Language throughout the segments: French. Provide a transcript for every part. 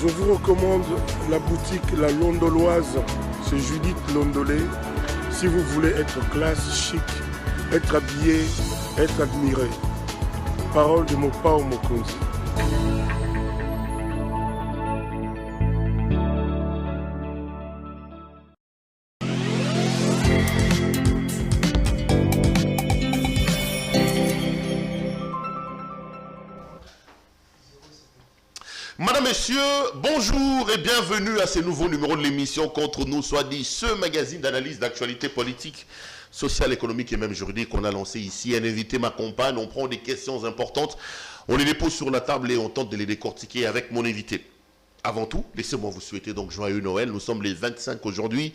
Je vous recommande la boutique La Londoloise, c'est Judith Londolé. Si vous voulez être classe, chic, être habillé, être admiré. Parole de Mopao Mokonzi. Madame, Messieurs, bonjour et bienvenue à ce nouveau numéro de l'émission Contre nous, soit dit, ce magazine d'analyse d'actualité politique, sociale, économique et même juridique qu'on a lancé ici. Un invité m'accompagne, on prend des questions importantes, on les dépose sur la table et on tente de les décortiquer avec mon invité. Avant tout, laissez-moi vous souhaiter donc joyeux Noël. Nous sommes les 25 aujourd'hui,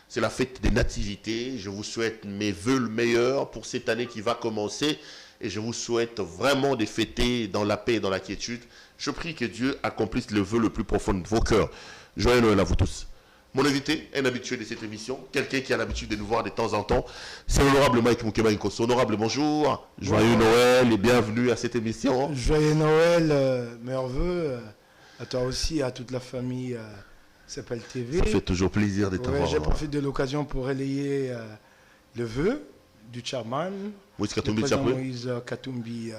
c'est la fête des nativités. Je vous souhaite mes vœux le meilleur pour cette année qui va commencer et je vous souhaite vraiment de fêter dans la paix et dans la quiétude. Je prie que Dieu accomplisse le vœu le plus profond de vos cœurs. Joyeux Noël à vous tous. Mon invité, un habitué de cette émission, quelqu'un qui a l'habitude de nous voir de temps en temps, c'est l'honorable Mike Mukeba Nkosso. Honorable, bonjour. Joyeux Noël et bienvenue à cette émission. Joyeux Noël, meilleurs vœux à toi aussi et à toute la famille s'appelle TV. Ça fait toujours plaisir de t'avoir. Je profite de l'occasion pour relayer le vœu du chairman, Moïse Katumbi Chapoué. Moïse Katumbi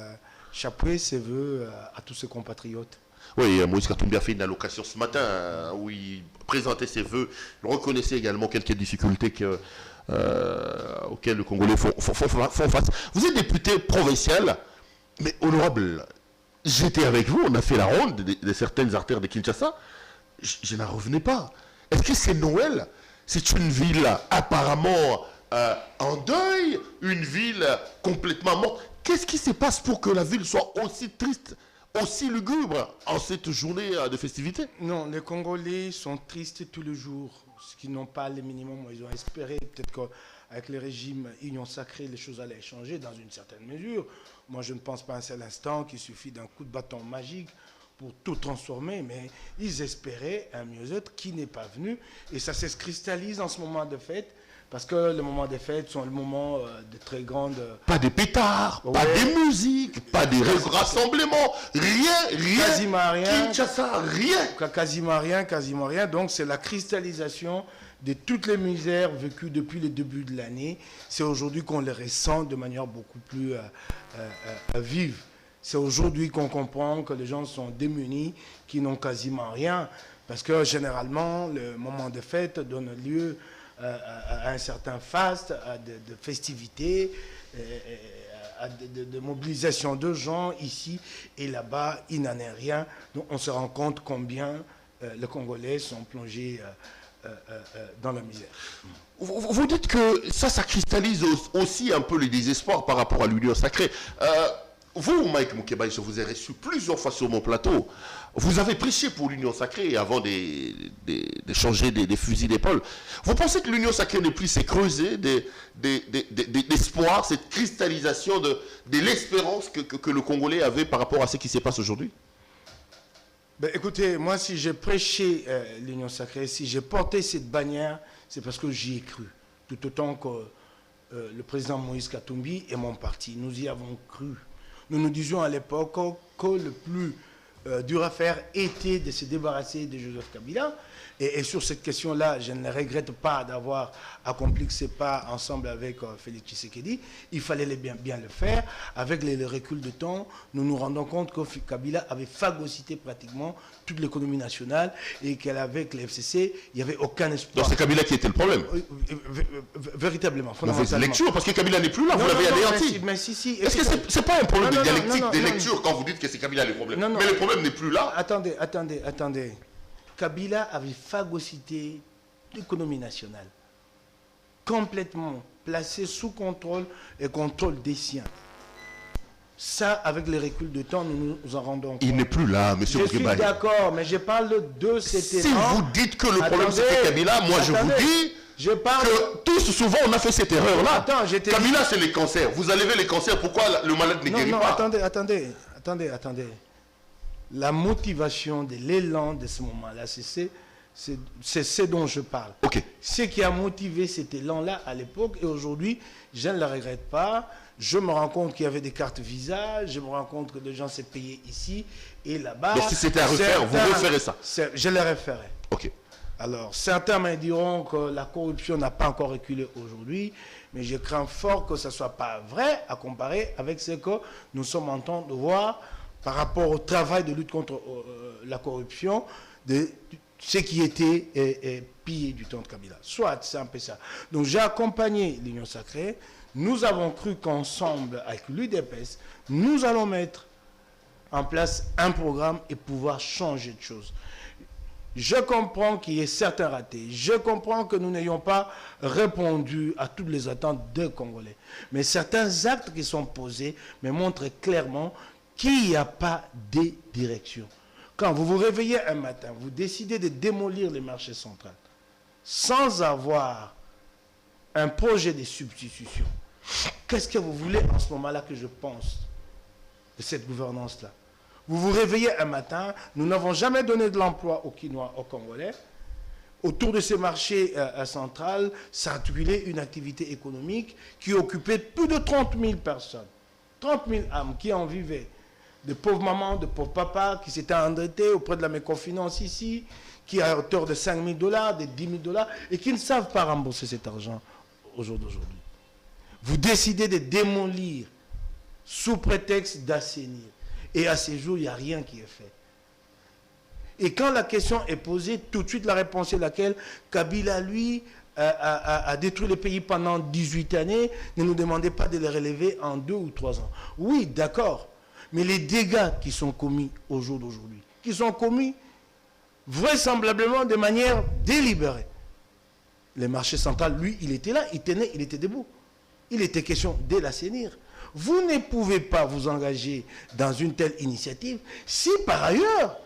Chapoué, ses vœux à tous ses compatriotes. Oui, Moïse Katumbi a fait une allocation ce matin où il présentait ses vœux. Il reconnaissait également quelques difficultés auxquelles les Congolais font face. Vous êtes député provincial, mais honorable, j'étais avec vous, on a fait la ronde de certaines artères de Kinshasa. Je n'en revenais pas. Est-ce que c'est Noël? C'est une ville apparemment en deuil, une ville complètement morte. Qu'est-ce qui se passe pour que la ville soit aussi triste, aussi lugubre en cette journée de festivité? Non, les Congolais sont tristes tous les jours, ce qui n'ont pas le minimum. Ils ont espéré peut-être qu'avec le régime Union Sacrée, les choses allaient changer dans une certaine mesure. Moi, je ne pense pas un seul instant qu'il suffit d'un coup de bâton magique pour tout transformer, mais ils espéraient un mieux-être qui n'est pas venu. Et ça se cristallise en ce moment de fête. Parce que les moments des fêtes sont le moment de très grandes... Pas de pétards, pas de musique, pas de rassemblements, rien. Quasiment rien. Kinshasa, rien. Quasiment rien. Donc c'est la cristallisation de toutes les misères vécues depuis le début de l'année. C'est aujourd'hui qu'on les ressent de manière beaucoup plus vive. C'est aujourd'hui qu'on comprend que les gens sont démunis, qui n'ont quasiment rien. Parce que généralement, le moment de fête donne lieu à un certain faste, à de festivités, à de mobilisation de gens ici et là-bas. Il n'en est rien. Donc on se rend compte combien les Congolais sont plongés dans la misère. Vous dites que ça cristallise aussi un peu le désespoir par rapport à l'Union Sacrée. Vous, Mike Mukeba, je vous ai reçu plusieurs fois sur mon plateau. Vous avez prêché pour l'Union Sacrée avant de changer des fusils d'épaule. Vous pensez que l'Union Sacrée n'est plus s'est creusée d'espoir, cette cristallisation de l'espérance que le Congolais avait par rapport à ce qui se passe aujourd'hui? Ben, écoutez, moi, si j'ai prêché l'Union Sacrée, si j'ai porté cette bannière, c'est parce que j'y ai cru. Tout autant que le président Moïse Katumbi et mon parti, nous y avons cru. Nous nous disions à l'époque que le plus dur à faire était de se débarrasser de Joseph Kabila. Et sur cette question-là, je ne regrette pas d'avoir accompli ce pas ensemble avec Félix Tshisekedi. Il fallait bien le faire. Avec le recul de temps, nous nous rendons compte que Kabila avait phagocyté pratiquement toute l'économie nationale et qu'avec le FCC, il n'y avait aucun espoir. Donc c'est Kabila qui était le problème? Véritablement, fondamentalement. Mauvaise lecture, parce que Kabila n'est plus là, vous l'avez anéanti. Mais si. Est-ce que ce n'est pas un problème de dialectique, de lecture, quand vous dites que c'est Kabila le problème? Mais le problème n'est plus là. Attendez. Kabila avait phagocyté l'économie nationale, complètement placée sous contrôle et contrôle des siens. Ça, avec le recul de temps, nous nous en rendons compte. Il n'est plus là, monsieur Mukeba. Je suis d'accord, mais je parle de cet élan. Si vous dites que le problème c'était Kabila, moi je vous dis que tous souvent on a fait cette erreur-là. Kabila c'est les cancers. Vous enlevez les cancers, pourquoi le malade ne guérit pas? Attendez. La motivation de l'élan de ce moment-là, c'est ce dont je parle. Okay. Ce qui a motivé cet élan-là à l'époque, et aujourd'hui, je ne le regrette pas, Je me rends compte qu'il y avait des cartes Visa, je me rends compte que les gens s'est payé ici et là-bas. Donc si c'était à refaire, vous referez ça? Je les referai. Ok. Alors, certains me diront que la corruption n'a pas encore reculé aujourd'hui, mais je crains fort que ce ne soit pas vrai à comparer avec ce que nous sommes en train de voir par rapport au travail de lutte contre la corruption, de ce qui était pillé du temps de Kabila. Soit, c'est un peu ça. Donc, j'ai accompagné l'Union Sacrée. Nous avons cru qu'ensemble, avec l'UDPS, nous allons mettre en place un programme et pouvoir changer de choses. Je comprends qu'il y ait certains ratés. Je comprends que nous n'ayons pas répondu à toutes les attentes des Congolais. Mais certains actes qui sont posés me montrent clairement qu'il n'y a pas de direction. Quand vous vous réveillez un matin, vous décidez de démolir les marchés centraux sans avoir un projet de substitution. Qu'est-ce que vous voulez en ce moment-là que je pense de cette gouvernance-là? Vous vous réveillez un matin, nous n'avons jamais donné de l'emploi aux Quinois, aux Congolais. Autour de ces marchés centrales s'articulait une activité économique qui occupait plus de 30 000 personnes. 30 000 âmes qui en vivaient. De pauvres mamans, de pauvres papas qui s'étaient endettés auprès de la microfinance ici, qui à hauteur de 5 000 $, de 10 000 $ et qui ne savent pas rembourser cet argent au jour d'aujourd'hui. Vous décidez de démolir sous prétexte d'assainir. Et à ces jours, il n'y a rien qui est fait. Et quand la question est posée, tout de suite la réponse est laquelle? Kabila, lui, a détruit le pays pendant 18 années. Ne nous demandez pas de les relever en 2 ou 3 ans. Oui, d'accord. Mais les dégâts qui sont commis au jour d'aujourd'hui, qui sont commis vraisemblablement de manière délibérée. Le marché central, lui, il était là, il tenait, il était debout. Il était question de l'assainir. Vous ne pouvez pas vous engager dans une telle initiative si par ailleurs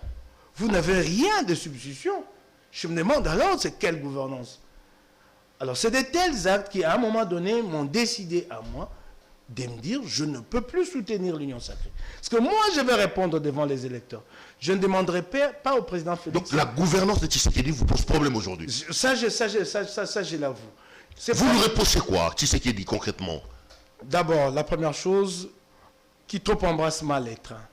vous n'avez rien de substitution. Je me demande alors c'est quelle gouvernance. Alors c'est de tels actes qui à un moment donné m'ont décidé à moi de me dire je ne peux plus soutenir l'Union Sacrée. Parce que moi je vais répondre devant les électeurs. Je ne demanderai pas au président Félix. Donc la gouvernance de Tshisekedi vous pose problème aujourd'hui? Ça je l'avoue. Vous lui reprochez quoi, Tshisekedi, concrètement? D'abord, la première chose, qui trop embrasse mal les trains.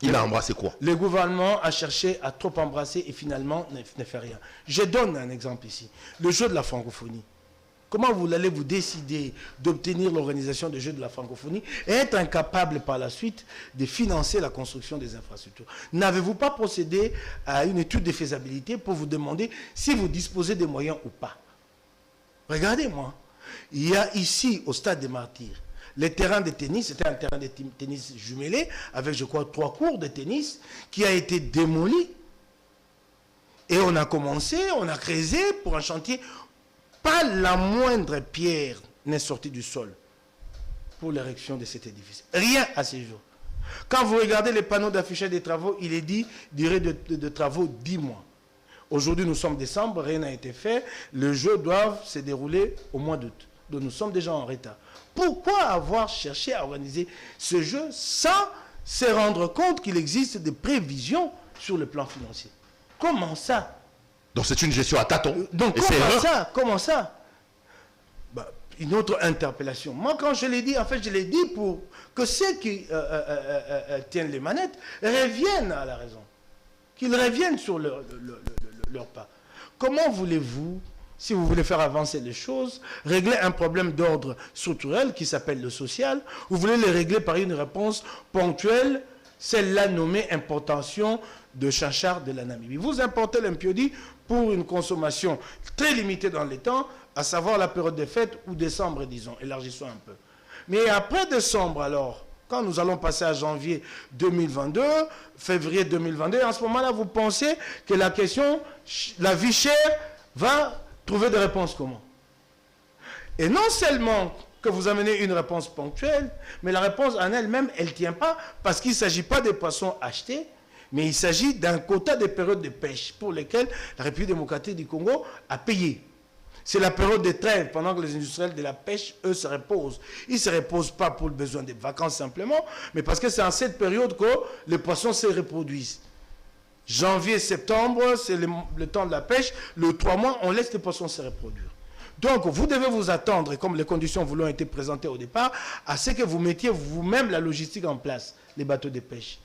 Il a embrassé quoi? Le gouvernement a cherché à trop embrasser et finalement ne fait rien. Je donne un exemple ici. Le jeu de la francophonie. Comment vous allez vous décider d'obtenir l'organisation des Jeux de la francophonie et être incapable par la suite de financer la construction des infrastructures? N'avez-vous pas procédé à une étude de faisabilité pour vous demander si vous disposez des moyens ou pas? Regardez-moi. Il y a ici, au stade des Martyrs, les terrains de tennis, c'était un terrain de tennis jumelé, avec, je crois, 3 cours de tennis, qui a été démoli. Et on a commencé, on a creusé pour un chantier. Pas la moindre pierre n'est sortie du sol pour l'érection de cet édifice. Rien à ce jour. Quand vous regardez les panneaux d'affichage des travaux, il est dit durée de travaux 10 mois. Aujourd'hui, nous sommes décembre, rien n'a été fait. Les Jeux doivent se dérouler au mois d'août. Donc nous sommes déjà en retard. Pourquoi avoir cherché à organiser ce jeu sans se rendre compte qu'il existe des prévisions sur le plan financier? Comment ça? Donc c'est une gestion à tâtons. Donc comment ça? Bah, une autre interpellation. Moi, quand je l'ai dit, en fait, je l'ai dit pour que ceux qui tiennent les manettes reviennent à la raison. Qu'ils reviennent sur leur pas. Comment voulez-vous, si vous voulez faire avancer les choses, régler un problème d'ordre structurel qui s'appelle le social, vous voulez le régler par une réponse ponctuelle, celle-là nommée importation de chachard de la Namibie. Vous importez l'impiodi pour une consommation très limitée dans les temps, à savoir la période des fêtes ou décembre, disons, élargissons un peu. Mais après décembre, alors, quand nous allons passer à janvier 2022, février 2022, en ce moment-là, vous pensez que la question, la vie chère, va trouver des réponses comment? Et non seulement que vous amenez une réponse ponctuelle, mais la réponse en elle-même, elle ne tient pas, parce qu'il ne s'agit pas des poissons achetés, mais il s'agit d'un quota des périodes de pêche pour lesquelles la République démocratique du Congo a payé. C'est la période de trêve, pendant que les industriels de la pêche, eux, se reposent. Ils ne se reposent pas pour le besoin des vacances simplement, mais parce que c'est en cette période que les poissons se reproduisent. Janvier, septembre, c'est le temps de la pêche. Le 3 mois, on laisse les poissons se reproduire. Donc, vous devez vous attendre, et comme les conditions vous l'ont été présentées au départ, à ce que vous mettiez vous-même la logistique en place, les bateaux de pêche.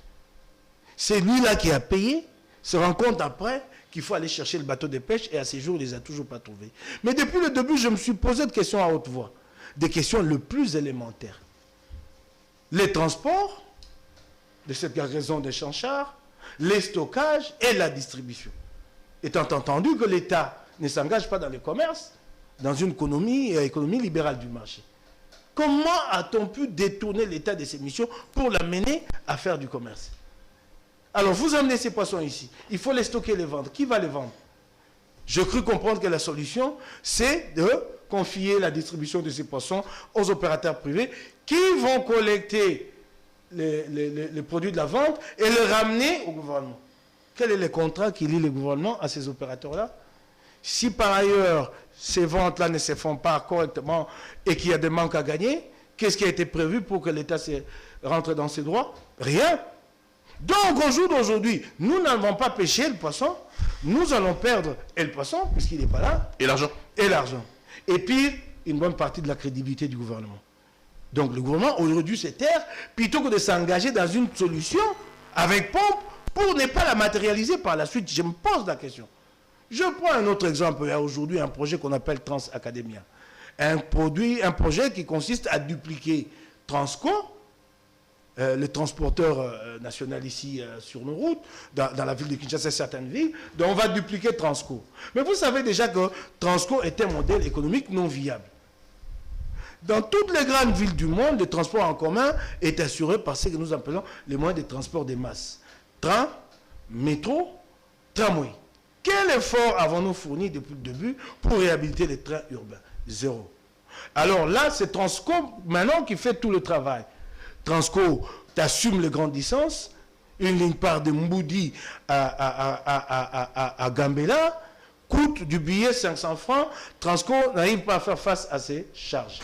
C'est lui-là qui a payé, se rend compte après qu'il faut aller chercher le bateau de pêche, et à ces jours, il ne les a toujours pas trouvés. Mais depuis le début, je me suis posé des questions à haute voix, des questions les plus élémentaires. Les transports de cette cargaison de chanchards, les stockages et la distribution. Étant entendu que l'État ne s'engage pas dans le commerce, dans une économie libérale du marché. Comment a-t-on pu détourner l'État de ses missions pour l'amener à faire du commerce? Alors, vous amenez ces poissons ici. Il faut les stocker et les vendre. Qui va les vendre? Je crus comprendre que la solution, c'est de confier la distribution de ces poissons aux opérateurs privés qui vont collecter les produits de la vente et les ramener au gouvernement. Quel est le contrat qui lie le gouvernement à ces opérateurs-là? Si par ailleurs, ces ventes-là ne se font pas correctement et qu'il y a des manques à gagner, qu'est-ce qui a été prévu pour que l'État rentre dans ses droits? Rien. Donc, au jour d'aujourd'hui, nous n'avons pas pêché le poisson, nous allons perdre et le poisson, puisqu'il n'est pas là. Et l'argent. Et l'argent. Et puis, une bonne partie de la crédibilité du gouvernement. Donc, le gouvernement aurait dû se taire, plutôt que de s'engager dans une solution avec pompe, pour ne pas la matérialiser par la suite. Je me pose la question. Je prends un autre exemple. Il y a aujourd'hui un projet qu'on appelle Transacademia. Un projet qui consiste à dupliquer Transco, le transporteur national ici sur nos routes, dans la ville de Kinshasa et certaines villes, donc on va dupliquer Transco. Mais vous savez déjà que Transco est un modèle économique non viable. Dans toutes les grandes villes du monde, le transport en commun est assuré par ce que nous appelons les moyens de transport des masses. Train, métro, tramway. Quel effort avons-nous fourni depuis le début pour réhabiliter les trains urbains? Zéro. Alors là, c'est Transco maintenant qui fait tout le travail. Transco t'assume les grandes distances. Une ligne part de Mboudi à Gambela coûte du billet 500 francs. Transco n'arrive pas à faire face à ses charges.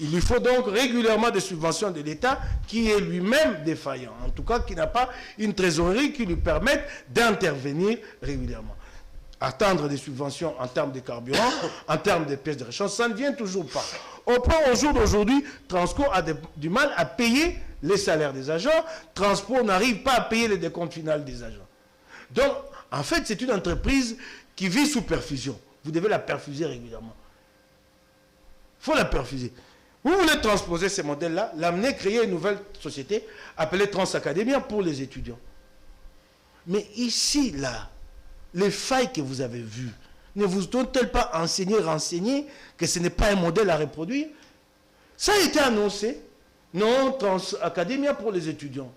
Il lui faut donc régulièrement des subventions de l'État qui est lui-même défaillant. En tout cas, qui n'a pas une trésorerie qui lui permette d'intervenir régulièrement. Attendre des subventions en termes de carburant, en termes de pièces de rechange, ça ne vient toujours pas. Au jour d'aujourd'hui, Transco a du mal à payer les salaires des agents. Transco n'arrive pas à payer les décomptes finaux des agents. Donc, en fait, c'est une entreprise qui vit sous perfusion. Vous devez la perfuser régulièrement. Il faut la perfuser. Vous voulez transposer ces modèles-là, l'amener, créer une nouvelle société appelée Transacademia pour les étudiants. Mais ici, là, les failles que vous avez vues, ne vous ont-elles pas renseigné que ce n'est pas un modèle à reproduire? Ça a été annoncé. Non, Transacademia pour les étudiants.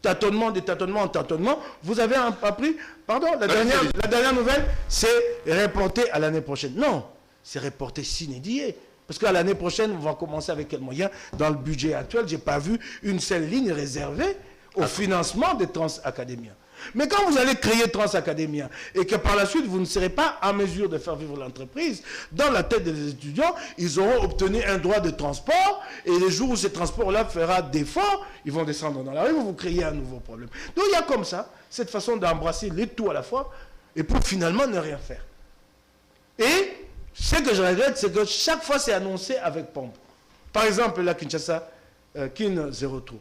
Tâtonnement, de tâtonnement en tâtonnement. Vous avez appris, pardon, la dernière nouvelle, c'est reporté à l'année prochaine. Non, c'est reporté sine die. Parce qu'à l'année prochaine, on va commencer avec quel moyen? Dans le budget actuel, je n'ai pas vu une seule ligne réservée au financement de Transacademia. Mais quand vous allez créer Transacademia et que par la suite, vous ne serez pas en mesure de faire vivre l'entreprise, dans la tête des étudiants, ils auront obtenu un droit de transport et les jours où ce transport-là fera défaut, ils vont descendre dans la rue, vous créez un nouveau problème. Donc il y a comme ça, cette façon d'embrasser les tout à la fois et pour finalement ne rien faire. Et ce que je regrette, c'est que chaque fois, c'est annoncé avec pompe. Par exemple, la Kinshasa, Kin 03.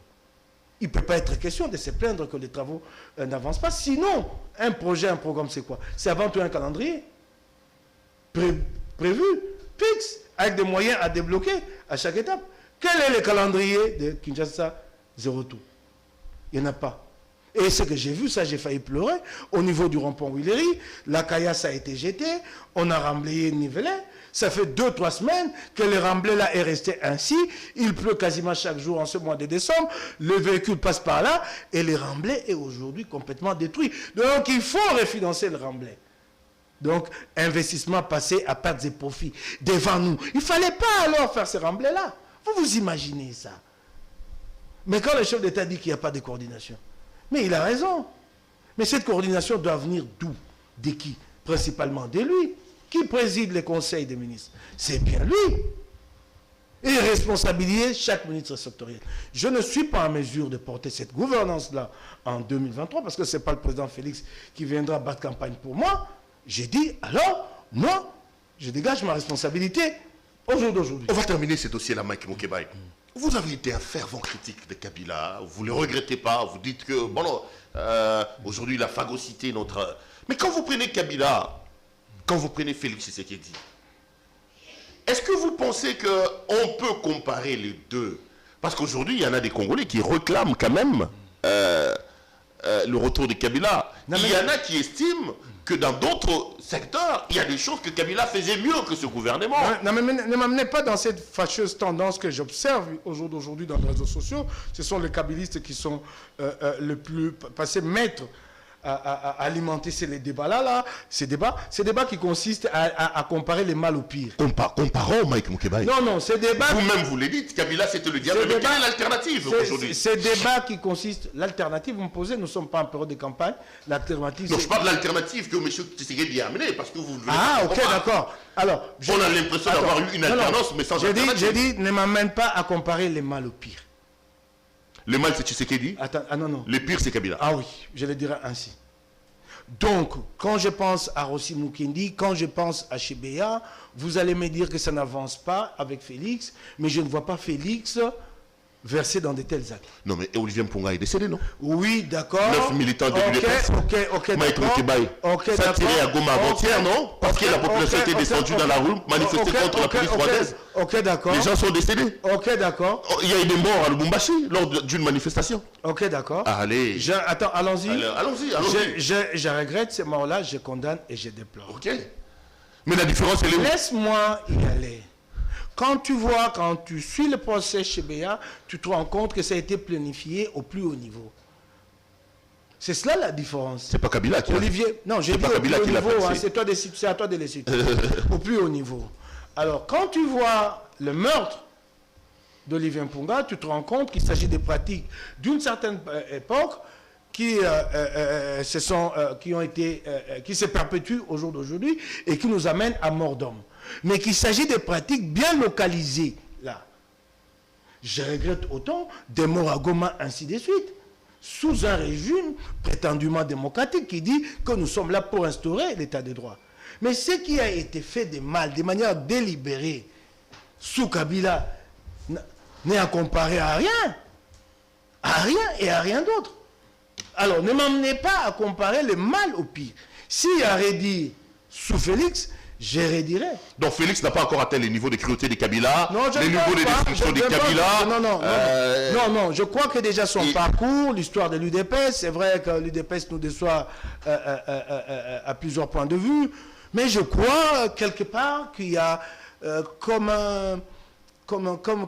Il ne peut pas être question de se plaindre que les travaux n'avancent pas. Sinon, un projet, un programme, c'est quoi? C'est avant tout un calendrier prévu, fixe, avec des moyens à débloquer à chaque étape. Quel est le calendrier de Kinshasa 02? Il n'y en a pas. Et ce que j'ai vu, ça j'ai failli pleurer, au niveau du rond-point Willery, la caillasse a été jetée, on a remblayé, nivelé. Ça fait 2-3 semaines que le remblai là est resté ainsi. Il pleut quasiment chaque jour en ce mois de décembre. Le véhicule passe par là et le remblai est aujourd'hui complètement détruit. Donc il faut refinancer le remblai. Donc investissement passé à pertes et profits devant nous. Il ne fallait pas alors faire ce remblai là. Vous vous imaginez ça? Mais quand le chef d'État dit qu'il n'y a pas de coordination, mais il a raison. Mais cette coordination doit venir d'où? De qui? Principalement de lui. Qui préside les conseils des ministres? C'est bien lui. Et responsabiliser chaque ministre sectoriel. Je ne suis pas en mesure de porter cette gouvernance-là en 2023 parce que ce n'est pas le président Félix qui viendra battre campagne pour moi. J'ai dit, alors, moi, je dégage ma responsabilité au jour d'aujourd'hui. On va terminer ce dossier-là, Mike Moukebaye. Vous avez été un fervent critique de Kabila, vous ne le regrettez pas, vous dites que, bon, aujourd'hui, il a phagocyté notre... Mais quand vous prenez Kabila, quand vous prenez Félix Tshisekedi, est-ce que vous pensez qu'on peut comparer les deux? Parce qu'aujourd'hui, il y en a des Congolais qui réclament quand même le retour de Kabila. Il y en a qui estiment que dans d'autres secteurs, il y a des choses que Kabila faisait mieux que ce gouvernement. Non, mais ne m'amenez pas dans cette fâcheuse tendance que j'observe au jour d'aujourd'hui dans les réseaux sociaux. Ce sont les kabylistes qui sont le plus passés maîtres à alimenter ces débats-là, ces débats qui consistent à comparer les mal au pire. Comparons, Mike Moukebaye. Non, ces débats... Vous-même, vous l'avez dit, Kabila, c'était le diable. Mais quelle est l'alternative aujourd'hui? Ces débats qui consistent... L'alternative, vous me posez, nous ne sommes pas en période de campagne. L'alternative... Non, je parle de l'alternative que M. Tshisekedi a amenée, parce que vous... Ah, ok, d'accord. Alors, on a l'impression d'avoir eu une alternance, mais sans alternative. J'ai dit, ne m'amène pas à comparer les mal au pire. Le mal, c'est Tshisekedi. Attends, non. Le pire, c'est Kabila. Ah oui, je le dirais ainsi. Donc, quand je pense à Rossi Mukendi, quand je pense à Chebeya, vous allez me dire que ça n'avance pas avec Félix, mais je ne vois pas Félix versé dans de tels actes. Non, mais Olivier Mpunga est décédé, non? Oui, d'accord. 9 militants de l'UDPS. Ok, Mike Moukebaye. Ça a tiré à Goma avant-hier, non? Parce que la population était descendue dans la rue, manifester contre la police rwandaise. Ok, d'accord. Les gens sont décédés. Ok, d'accord. Il y a eu des morts à Lubumbashi lors d'une manifestation. Ok, d'accord. Allez. Attends, allons-y. Allons-y. Je regrette ces morts-là, je condamne et je déplore. Ok. Mais la différence, elle est où? Laisse-moi y aller. Quand tu suis le procès chez Béa, tu te rends compte que ça a été planifié au plus haut niveau. C'est cela la différence. C'est pas Kabila qui Olivier, non, j'ai dit au plus haut niveau, c'est à toi de les citer. Au plus haut niveau. Alors, quand tu vois le meurtre d'Olivier Mpunga, tu te rends compte qu'il s'agit des pratiques d'une certaine époque qui se perpétuent au jour d'aujourd'hui et qui nous amènent à mort d'homme. Mais qu'il s'agit de pratiques bien localisées, là. Je regrette autant des morts à Goma, ainsi de suite, sous un régime prétendument démocratique qui dit que nous sommes là pour instaurer l'état de droit. Mais ce qui a été fait de mal, de manière délibérée, sous Kabila, n'est à comparer à rien et à rien d'autre. Alors, ne m'emmenez pas à comparer le mal au pire. S'il y a redit sous Félix, je redirais. Donc Félix n'a pas encore atteint les niveaux de cruauté de Kabila, les niveaux de destruction de Kabila. Non, je crois que déjà son parcours, l'histoire de l'UDPS, c'est vrai que l'UDPS nous déçoit à plusieurs points de vue, mais je crois quelque part qu'il y a comme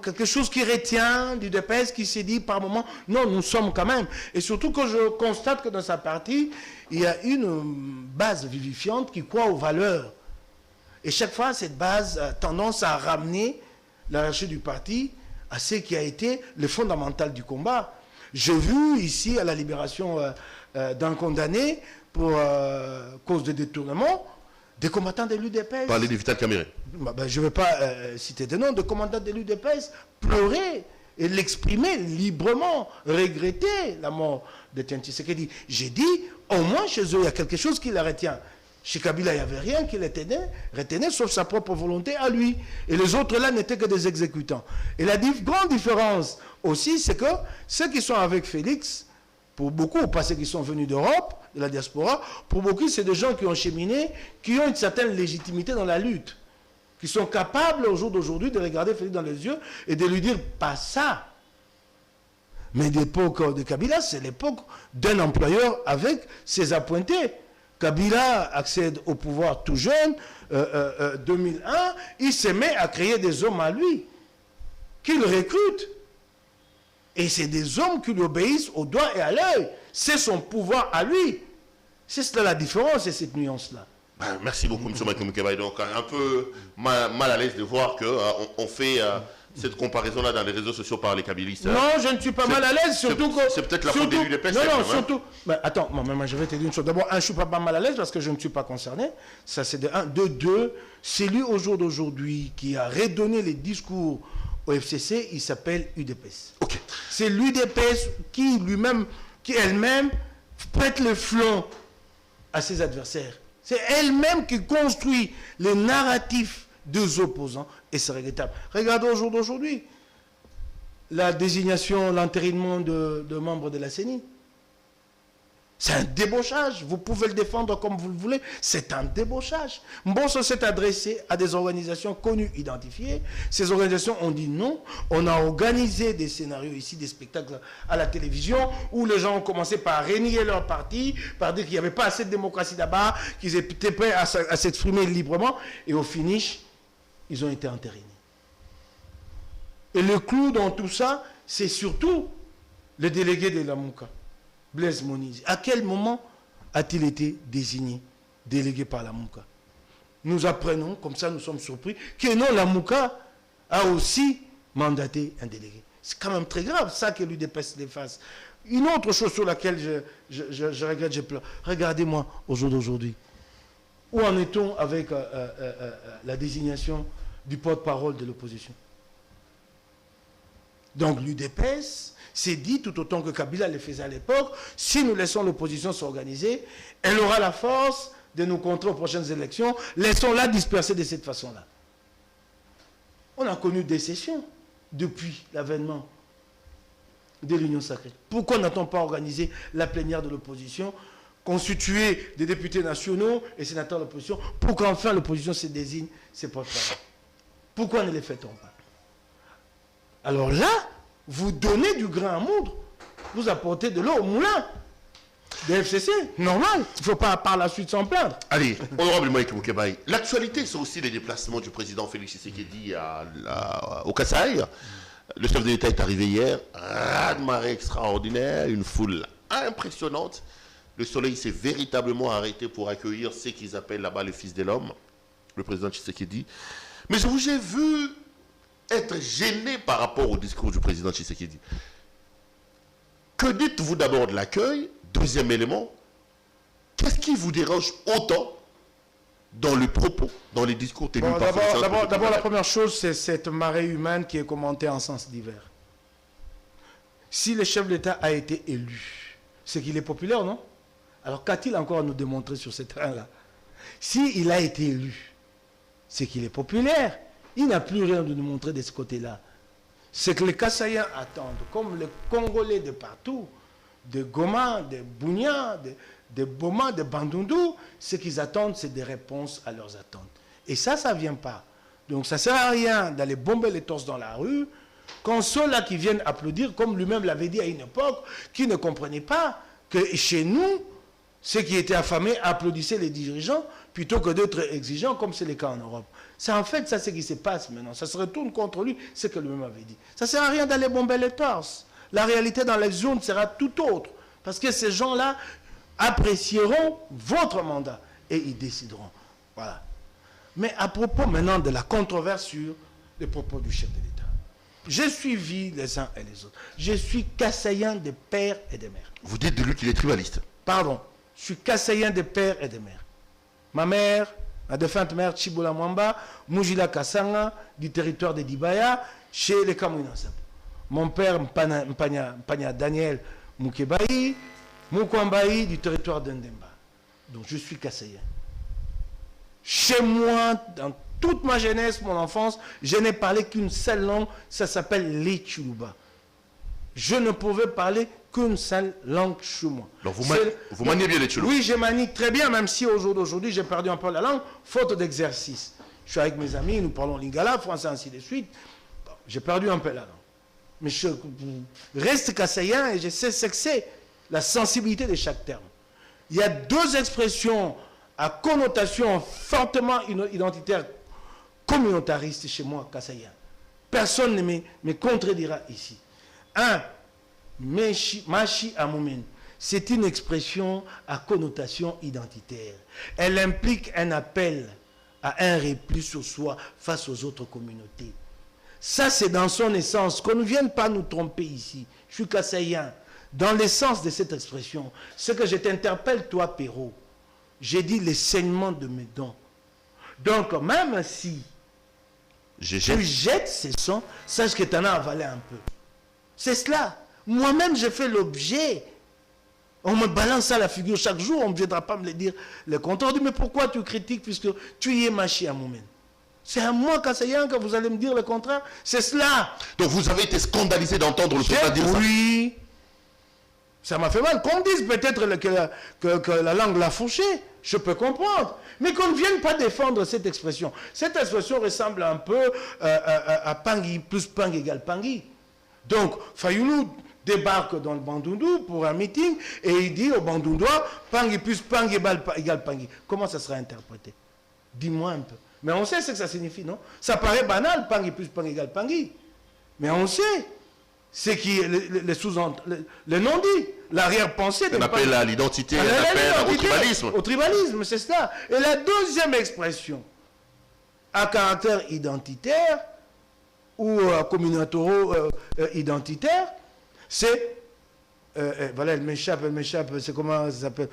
quelque chose qui retient l'UDPS, qui s'est dit par moment, non, nous sommes quand même. Et surtout que je constate que dans sa partie, il y a une base vivifiante qui croit aux valeurs. Et chaque fois, cette base a tendance à ramener la hiérarchie du parti à ce qui a été le fondamental du combat. J'ai vu ici, à la libération d'un condamné pour cause de détournement, des combattants de l'UDPS. Parler de Vital Kamerhe. Je ne vais pas citer des noms, de combattants de l'UDPS pleurer et l'exprimer librement, regretter la mort de Tianti Sekedi. J'ai dit, au moins chez eux, il y a quelque chose qui la retient. Chez Kabila, il n'y avait rien qui retenait, sauf sa propre volonté à lui. Et les autres là n'étaient que des exécutants. Et la grande différence aussi, c'est que ceux qui sont avec Félix, pour beaucoup, pas ceux qui sont venus d'Europe, de la diaspora, pour beaucoup, c'est des gens qui ont cheminé, qui ont une certaine légitimité dans la lutte, qui sont capables au jour d'aujourd'hui de regarder Félix dans les yeux et de lui dire « pas ça ». Mais l'époque de Kabila, c'est l'époque d'un employeur avec ses appointés. Kabila accède au pouvoir tout jeune, 2001, il se met à créer des hommes à lui, qu'il recrute. Et c'est des hommes qui lui obéissent au doigt et à l'œil. C'est son pouvoir à lui. C'est cela la différence et cette nuance-là. Merci beaucoup, M. Mike Moukebaye. Donc, un peu mal à l'aise de voir qu'on fait cette comparaison-là dans les réseaux sociaux par les kabylistes. Non, je ne suis pas mal à l'aise, surtout que... C'est peut-être la faute de l'UDPS. Non, surtout... Mais attends, moi, je vais te dire une chose. D'abord, je ne suis pas mal à l'aise parce que je ne suis pas concerné. Ça, c'est de un. De deux, c'est lui, au jour d'aujourd'hui, qui a redonné les discours au FCC. Il s'appelle UDPS. Ok. C'est l'UDPS qui, lui-même, qui elle-même, prête le flanc à ses adversaires. C'est elle-même qui construit les narratifs deux opposants, et c'est regrettable. Regardez au jour d'aujourd'hui, la désignation, l'entérinement de membres de la CENI. C'est un débauchage. Vous pouvez le défendre comme vous le voulez. C'est un débauchage. Mbosso s'est adressé à des organisations connues, identifiées. Ces organisations ont dit non. On a organisé des scénarios ici, des spectacles à la télévision, où les gens ont commencé par renier leur parti, par dire qu'il n'y avait pas assez de démocratie là-bas, qu'ils étaient prêts à s'exprimer librement. Et au finish, ils ont été entérinés. Et le clou dans tout ça, c'est surtout le délégué de la Mouka. Blaise Monizi. À quel moment a-t-il été désigné, délégué par la Mouka? Nous apprenons, comme ça nous sommes surpris, que non, la Mouka a aussi mandaté un délégué. C'est quand même très grave, ça que l'UDPS les fasse. Une autre chose sur laquelle je regrette, je pleure. Regardez-moi au jour d'aujourd'hui. Où en est-on avec la désignation du porte-parole de l'opposition? Donc l'UDPS s'est dit, tout autant que Kabila le faisait à l'époque, si nous laissons l'opposition s'organiser, elle aura la force de nous contrer aux prochaines élections, laissons-la disperser de cette façon-là. On a connu des sessions depuis l'avènement de l'Union sacrée. Pourquoi n'a-t-on pas organisé la plénière de l'opposition, constituée des députés nationaux et sénateurs de l'opposition, pour qu'enfin l'opposition se désigne ses porte-parole? Pourquoi ne les fait-on pas? Alors là, vous donnez du grain à moudre, vous apportez de l'eau au moulin des FCC, normal. Il ne faut pas par la suite s'en plaindre. Allez, honorable Moïse Moukebaï, l'actualité, c'est aussi les déplacements du président Félix Tshisekedi au Kasaï. Le chef de l'État est arrivé hier, raz-de-marée extraordinaire, une foule impressionnante. Le soleil s'est véritablement arrêté pour accueillir ce qu'ils appellent là-bas le fils de l'homme, le président Tshisekedi. Mais je vous ai vu être gêné par rapport au discours du président Tshisekedi. Que dites-vous d'abord de l'accueil? Deuxième élément, qu'est-ce qui vous dérange autant dans le propos, dans les discours tenus par D'abord, la première chose, c'est cette marée humaine qui est commentée en sens divers. Si le chef de l'État a été élu, c'est qu'il est populaire, non? Alors qu'a-t-il encore à nous démontrer sur ce terrain-là? S'il a été élu, c'est qu'il est populaire. Il n'a plus rien de nous montrer de ce côté-là. C'est que les Kassaïens attendent, comme les Congolais de partout, de Goma, de Bunia, de Boma, de Bandundu, ce qu'ils attendent, c'est des réponses à leurs attentes. Et ça ne vient pas. Donc ça ne sert à rien d'aller bomber les torses dans la rue, quand ceux-là qui viennent applaudir, comme lui-même l'avait dit à une époque, qui ne comprenaient pas que chez nous, ceux qui étaient affamés applaudissaient les dirigeants plutôt que d'être exigeants, comme c'est le cas en Europe. C'est en fait ça ce qui se passe maintenant. Ça se retourne contre lui, ce que lui-même avait dit. Ça ne sert à rien d'aller bomber les torses. La réalité dans les zones sera tout autre. Parce que ces gens-là apprécieront votre mandat et ils décideront. Voilà. Mais à propos maintenant de la controverse sur les propos du chef de l'État. J'ai suivi les uns et les autres. Je suis Kassaïen de père et de mère. Vous dites de lui qu'il est tribaliste. Pardon. Je suis Kassaïen de père et de mère. Ma mère, la défunte mère Chibola Mwamba, Mujila Kassanga, du territoire de Dibaya, chez les Kamouinansap. Mon père, Mpanya Daniel Moukebaï, Moukwambaï, du territoire d'Ndemba. Donc je suis Kassaïen. Chez moi, dans toute ma jeunesse, mon enfance, je n'ai parlé qu'une seule langue, ça s'appelle l'Echuluba. Je ne pouvais parler qu'une seule langue chez moi. Donc vous maniez bien les Chuluba? Oui, je manie très bien, même si au jour d'aujourd'hui, j'ai perdu un peu la langue, faute d'exercice. Je suis avec mes amis, nous parlons lingala, français, ainsi de suite. Bon, j'ai perdu un peu la langue. Mais je reste kassaïen et je sais ce que c'est, la sensibilité de chaque terme. Il y a deux expressions à connotation fortement identitaire, communautariste chez moi, kassaïen. Personne ne me contredira ici. Un, Machi Amoumen, c'est une expression à connotation identitaire. Elle implique un appel à un repli sur soi face aux autres communautés. Ça, c'est dans son essence. Qu'on ne vienne pas nous tromper ici. Je suis kassaïen. Dans l'essence de cette expression, ce que je t'interpelle, toi, Perrault, j'ai dit les saignements de mes dents. Donc, même si tu jettes ces sons, sache que tu en as avalé un peu. C'est cela. Moi-même, j'ai fait l'objet. On me balance à la figure chaque jour, on ne viendra pas me le dire. Le compteur dit, mais pourquoi tu critiques puisque tu y es Machi Amoumen? C'est à moi, Kassaïen, que vous allez me dire le contraire. C'est cela. Donc vous avez été scandalisé d'entendre le président dire ça. Oui. Ça m'a fait mal. Qu'on dise peut-être que la langue l'a fourché. Je peux comprendre. Mais qu'on ne vienne pas défendre cette expression. Cette expression ressemble un peu à Pangui, plus Pang égale Pangui. Donc, Fayoulou débarque dans le Bandundu pour un meeting et il dit au Bandundois, Pangui plus Pang égale Pangui. Comment ça sera interprété? Dis-moi un peu. Mais on sait ce que ça signifie, non? Ça paraît banal, Pangui plus Pang égale Pangui. Mais on sait. C'est qui le non-dit, l'arrière-pensée. On appelle à l'identité, on appelle au tribalisme. Au tribalisme, c'est ça. Et la deuxième expression, à caractère identitaire ou communautaro-identitaire, c'est, voilà, elle m'échappe, c'est comment ça s'appelle?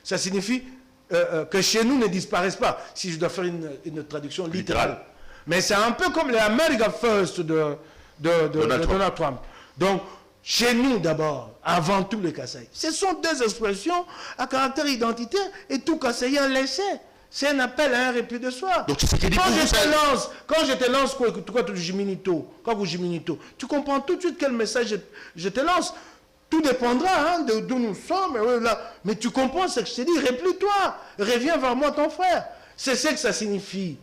Ça signifie que chez nous ne disparaissent pas, si je dois faire une traduction littérale. Mais c'est un peu comme les America First de Donald Trump. Donc, chez nous d'abord, avant tout les Kasaïs. Ce sont deux expressions à caractère identitaire et tout Kasaïen le sait. C'est un appel à un répit de soi. Donc, quand je te lance, tu comprends tout de suite quel message je te lance. Tout dépendra d'où nous sommes. Mais tu comprends ce que je te dis. Replie-toi. Reviens vers moi, ton frère. C'est ce que ça signifie.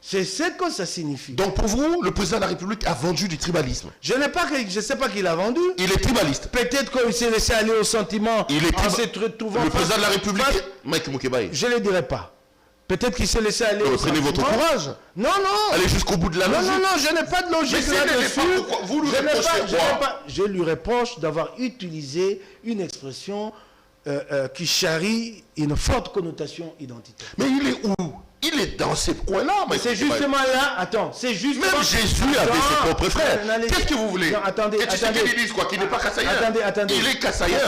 C'est ce que ça signifie. Donc pour vous, le président de la République a vendu du tribalisme. Je ne sais pas qu'il a vendu. Il est tribaliste. Peut-être qu'il s'est laissé aller au sentiment. Le président de la République, Mike Moukébaye. Je ne le dirai pas. Peut-être qu'il s'est laissé aller au sentiment. Prenez votre courage. Non. Allez jusqu'au bout de la logique. Non, je n'ai pas de logique là-dessus. Vous lui reprochez quoi? Je lui reproche d'avoir utilisé une expression qui charrie une forte connotation identitaire. Mais il est où? Il est dans ces coins-là. C'est justement là, attends, c'est justement... Même Jésus avait ses propres frères. Qu'est-ce que vous voulez? Non, attendez. Qu'il dise quoi? Qu'il n'est pas Kassaïen. Attendez. Il est Kassaïen.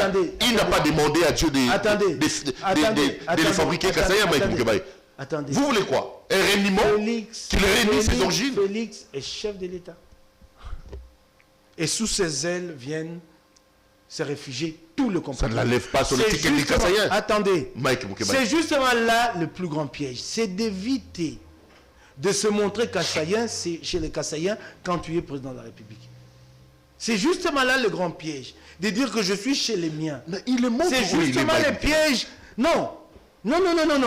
Il n'a pas demandé à Dieu de les fabriquer Kassaïen, Mike Moukébaye. Attendez. Vous voulez quoi? Un réuniment? Qu'il réunisse ses origines? Félix est chef de l'État. Et sous ses ailes viennent se réfugier tout le compatriote. Ça ne la lève pas sur le ticket des Kassaïens. Attendez. C'est justement là le plus grand piège. C'est d'éviter de se montrer Kassaïen chez les Kassaïens quand tu es président de la République. C'est justement là le grand piège. De dire que je suis chez les miens. C'est justement le piège. Non.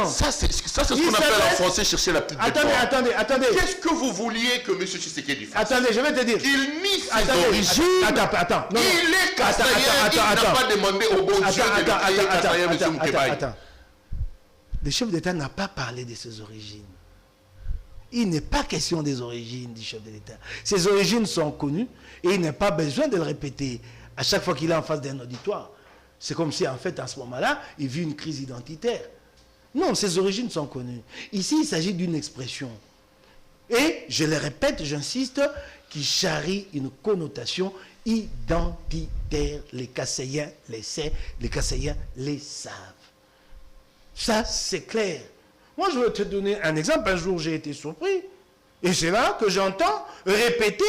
Ça, c'est ce qu'on appelle en français chercher la petite bête. Attendez. Qu'est-ce que vous vouliez que M. Tshisekedi fasse? Attendez, je vais te dire. Qu'il nie ses origines. Attends. Il est Kassaïen. Il n'a pas demandé au bon Dieu de créer Kassaïen, M. Moukébaye. Attends. Le chef d'État n'a pas parlé de ses origines. Il n'est pas question des origines du chef de l'État. Ses origines sont connues et il n'a pas besoin de le répéter à chaque fois qu'il est en face d'un auditoire. C'est comme si, en fait, à ce moment-là, il vit une crise identitaire. Non, ses origines sont connues. Ici, il s'agit d'une expression. Et, je le répète, j'insiste, qui charrie une connotation identitaire. Les Kassaïens les savent, les Kassaïens les savent. Ça, c'est clair. Moi, je vais te donner un exemple. Un jour, j'ai été surpris. Et c'est là que j'entends répéter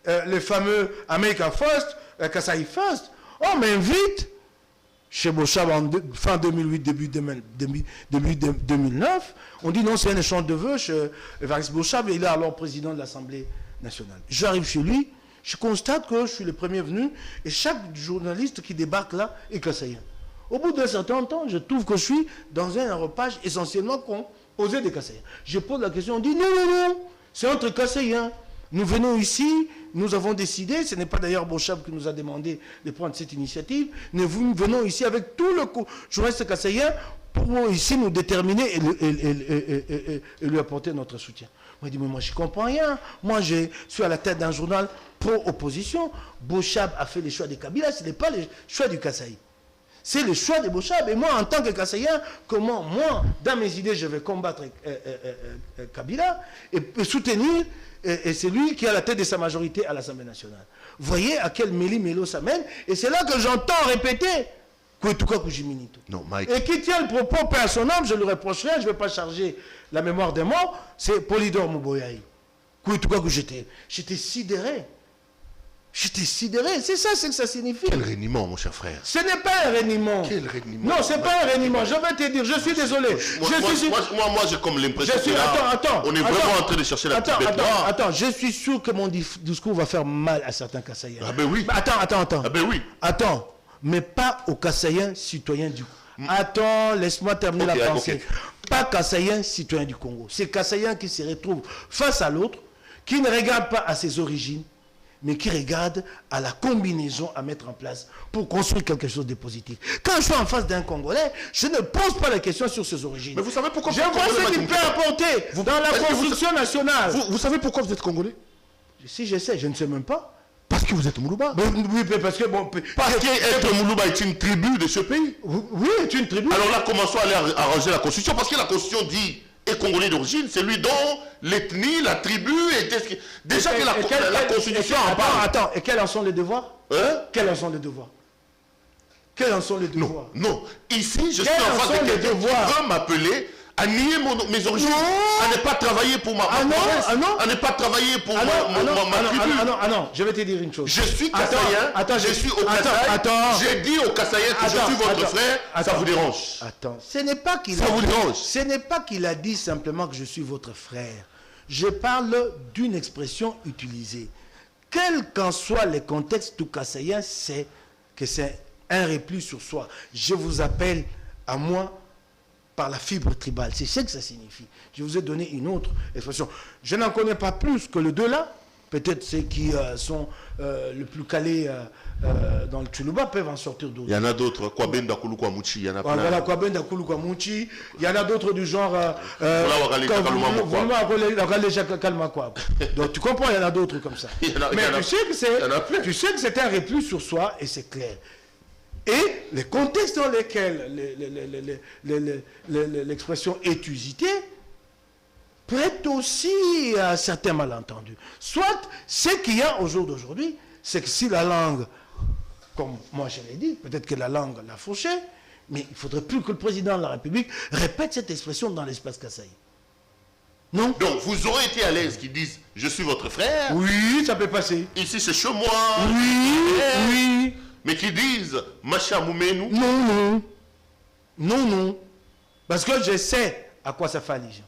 le fameux America First, Kassaï First. On m'invite chez Bochab en fin 2008, début 2009. On dit non, c'est un échange de vœux chez Evariste Bochab. Il est alors président de l'Assemblée nationale. J'arrive chez lui, je constate que je suis le premier venu et chaque journaliste qui débarque là est Kassaïen. Au bout d'un certain temps, je trouve que je suis dans un repas essentiellement composé de Kassaïens. Je pose la question, on dit non, c'est entre Kassaïens. Nous venons ici, nous avons décidé, ce n'est pas d'ailleurs Bochab qui nous a demandé de prendre cette initiative, nous venons ici avec tout le journaliste kassaïen pour ici nous déterminer et lui apporter notre soutien. Moi, je dis, mais moi je ne comprends rien. Moi je suis à la tête d'un journal pro-opposition. Bochab a fait les choix de Kabila, ce n'est pas le choix du Kassaï. C'est le choix de Bochab. Et moi, en tant que Kassaïen, comment moi, dans mes idées, je vais combattre Kabila et soutenir et c'est lui qui a la tête de sa majorité à l'Assemblée nationale. Vous voyez à quel méli-mélo ça mène. Et c'est là que j'entends répéter non, Mike. Et qui tient le propos personnel, je ne lui reprocherai, je ne vais pas charger la mémoire des morts, c'est Polydore Mouboyaï. J'étais sidéré. J'étais sidéré. C'est ça, c'est que ça signifie. Quel reniement, mon cher frère. Ce n'est pas un reniement. Quel reniement. Non, c'est pas un reniement. Je vais te dire, je suis désolé. Moi, j'ai comme l'impression que là, on est vraiment en train de chercher la petite bête noire. Attends, je suis sûr que mon discours va faire mal à certains Kassaïens. Ah ben oui. Attends. Ah ben oui. Attends, mais pas aux Kassaïens citoyens du Congo. Attends, laisse-moi terminer la pensée. Pas Kassaïens citoyens du Congo. C'est Kassaïens qui se retrouvent face à l'autre, qui ne regarde pas à ses origines, mais qui regarde à la combinaison à mettre en place pour construire quelque chose de positif. Quand je suis en face d'un Congolais, je ne pose pas la question sur ses origines. Mais vous savez pourquoi je vois ce qu'il peut apporter dans la construction nationale. Vous savez pourquoi vous êtes Congolais? Si je sais, je ne sais même pas. Parce que vous êtes Moulouba. Oui, parce que... Bon, parce qu'être Moulouba est une tribu de ce pays. Oui, est une tribu. Alors là, commençons à aller arranger la Constitution, parce que la Constitution dit... Et Congolais d'origine, c'est lui dont l'ethnie, la tribu était... Déjà que la Constitution en parle. Attends, et quels en sont les devoirs? Quels en sont les devoirs? Quels en sont les devoirs? Non. Ici, je suis en face de quelqu'un qui veut m'appeler à nier mes origines, à ne pas travailler pour ma province, à ne pas travailler pour ma tribu. Non, je vais te dire une chose. Je suis Kassaïen, je suis au Kasaï, j'ai dit au Kassaïen que je suis votre frère, ça vous dérange? Attends, ce n'est pas qu'il ce n'est pas qu'il a dit simplement que je suis votre frère. Je parle d'une expression utilisée. Quel qu'en soit le contexte, tout Kassaïen sait que c'est un repli sur soi. Je vous appelle à moi par la fibre tribale. C'est ce que ça signifie. Je vous ai donné une autre expression. Je n'en connais pas plus que les deux là. Peut-être ceux qui sont le plus calés dans le Tchoulouba peuvent en sortir d'autres. Il y en a d'autres. Kwabenda Koulou Kwamouchi. Il y en a plein. Voilà, Kwabenda Koulou Kwamouchi. Il y en a d'autres du genre... Donc tu comprends, il y en a d'autres comme ça. Mais tu sais que c'est un repli sur soi et c'est clair. Et les contextes dans lesquels l'expression est usitée prête aussi à certains malentendus. Soit, ce qu'il y a au jour d'aujourd'hui, c'est que si la langue, comme moi je l'ai dit, peut-être que la langue l'a fauché, mais il ne faudrait plus que le président de la République répète cette expression dans l'espace Kassaï. Non? Donc, vous aurez été à l'aise qu'ils disent « Je suis votre frère ». Oui, ça peut passer. Ici, c'est chez moi. Oui. Mais qui disent Macha Moumenu. Non. Parce que je sais à quoi ça fait allusion.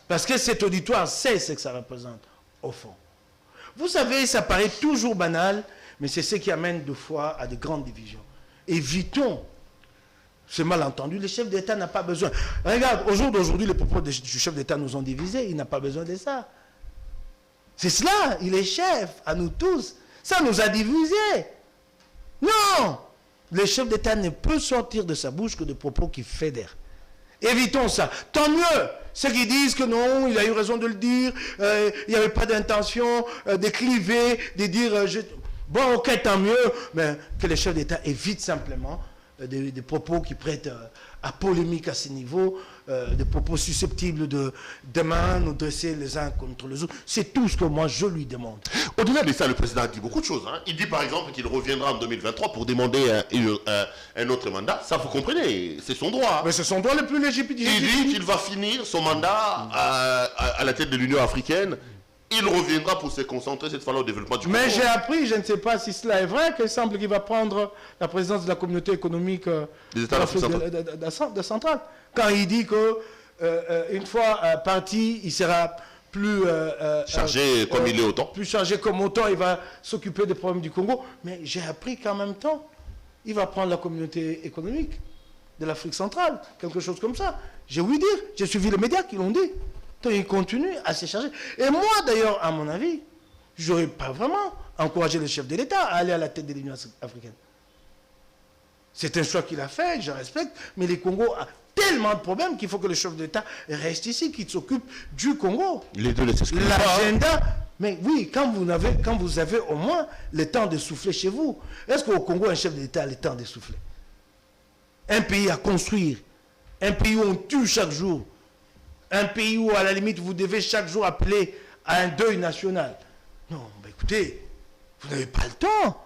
Parce que cet auditoire sait ce que ça représente, au fond. Vous savez, ça paraît toujours banal, mais c'est ce qui amène deux fois à de grandes divisions. Évitons ce malentendu. Le chef d'État n'a pas besoin. Regarde, au jour d'aujourd'hui, les propos du chef d'État nous ont divisés. Il n'a pas besoin de ça. C'est cela, il est chef à nous tous. Ça nous a divisés. Non! Le chef d'État ne peut sortir de sa bouche que des propos qui fédèrent. Évitons ça. Tant mieux. Ceux qui disent que non, il a eu raison de le dire, il n'y avait pas d'intention de cliver, de dire... Bon, ok, tant mieux, mais que le chef d'État évite simplement des propos qui prêtent à polémique à ce niveau, des propos susceptibles de demain nous dresser les uns contre les autres. C'est tout ce que moi je lui demande. Au-delà de ça, le président a dit beaucoup de choses. Hein. Il dit par exemple qu'il reviendra en 2023 pour demander un autre mandat. Ça, vous comprenez, c'est son droit. Mais c'est son droit le plus légitime. Il dit qu'il va finir son mandat à la tête de l'Union africaine. Il reviendra pour se concentrer cette fois-là au développement du Congo. Mais j'ai appris, je ne sais pas si cela est vrai, qu'il semble qu'il va prendre la présidence de la communauté économique des États de centrale. Quand il dit que une fois parti, il sera plus chargé comme il est autant. Plus chargé comme autant, il va s'occuper des problèmes du Congo. Mais j'ai appris qu'en même temps, il va prendre la communauté économique de l'Afrique centrale, quelque chose comme ça. J'ai ouï dire, j'ai suivi les médias qui l'ont dit. Donc il continue à se charger. Et moi, d'ailleurs, à mon avis, je n'aurais pas vraiment encouragé le chef de l'État à aller à la tête de l'Union africaine. C'est un choix qu'il a fait, je respecte, mais le Congo a tellement de problèmes qu'il faut que le chef d'État reste ici, qu'il s'occupe du Congo. Les deux les s'excluent pas. L'agenda, mais oui, quand vous avez au moins le temps de souffler chez vous. Est-ce qu'au Congo, un chef d'État a le temps de souffler? Un pays à construire, un pays où on tue chaque jour, un pays où, à la limite, vous devez chaque jour appeler à un deuil national. Non, ben écoutez, vous n'avez pas le temps.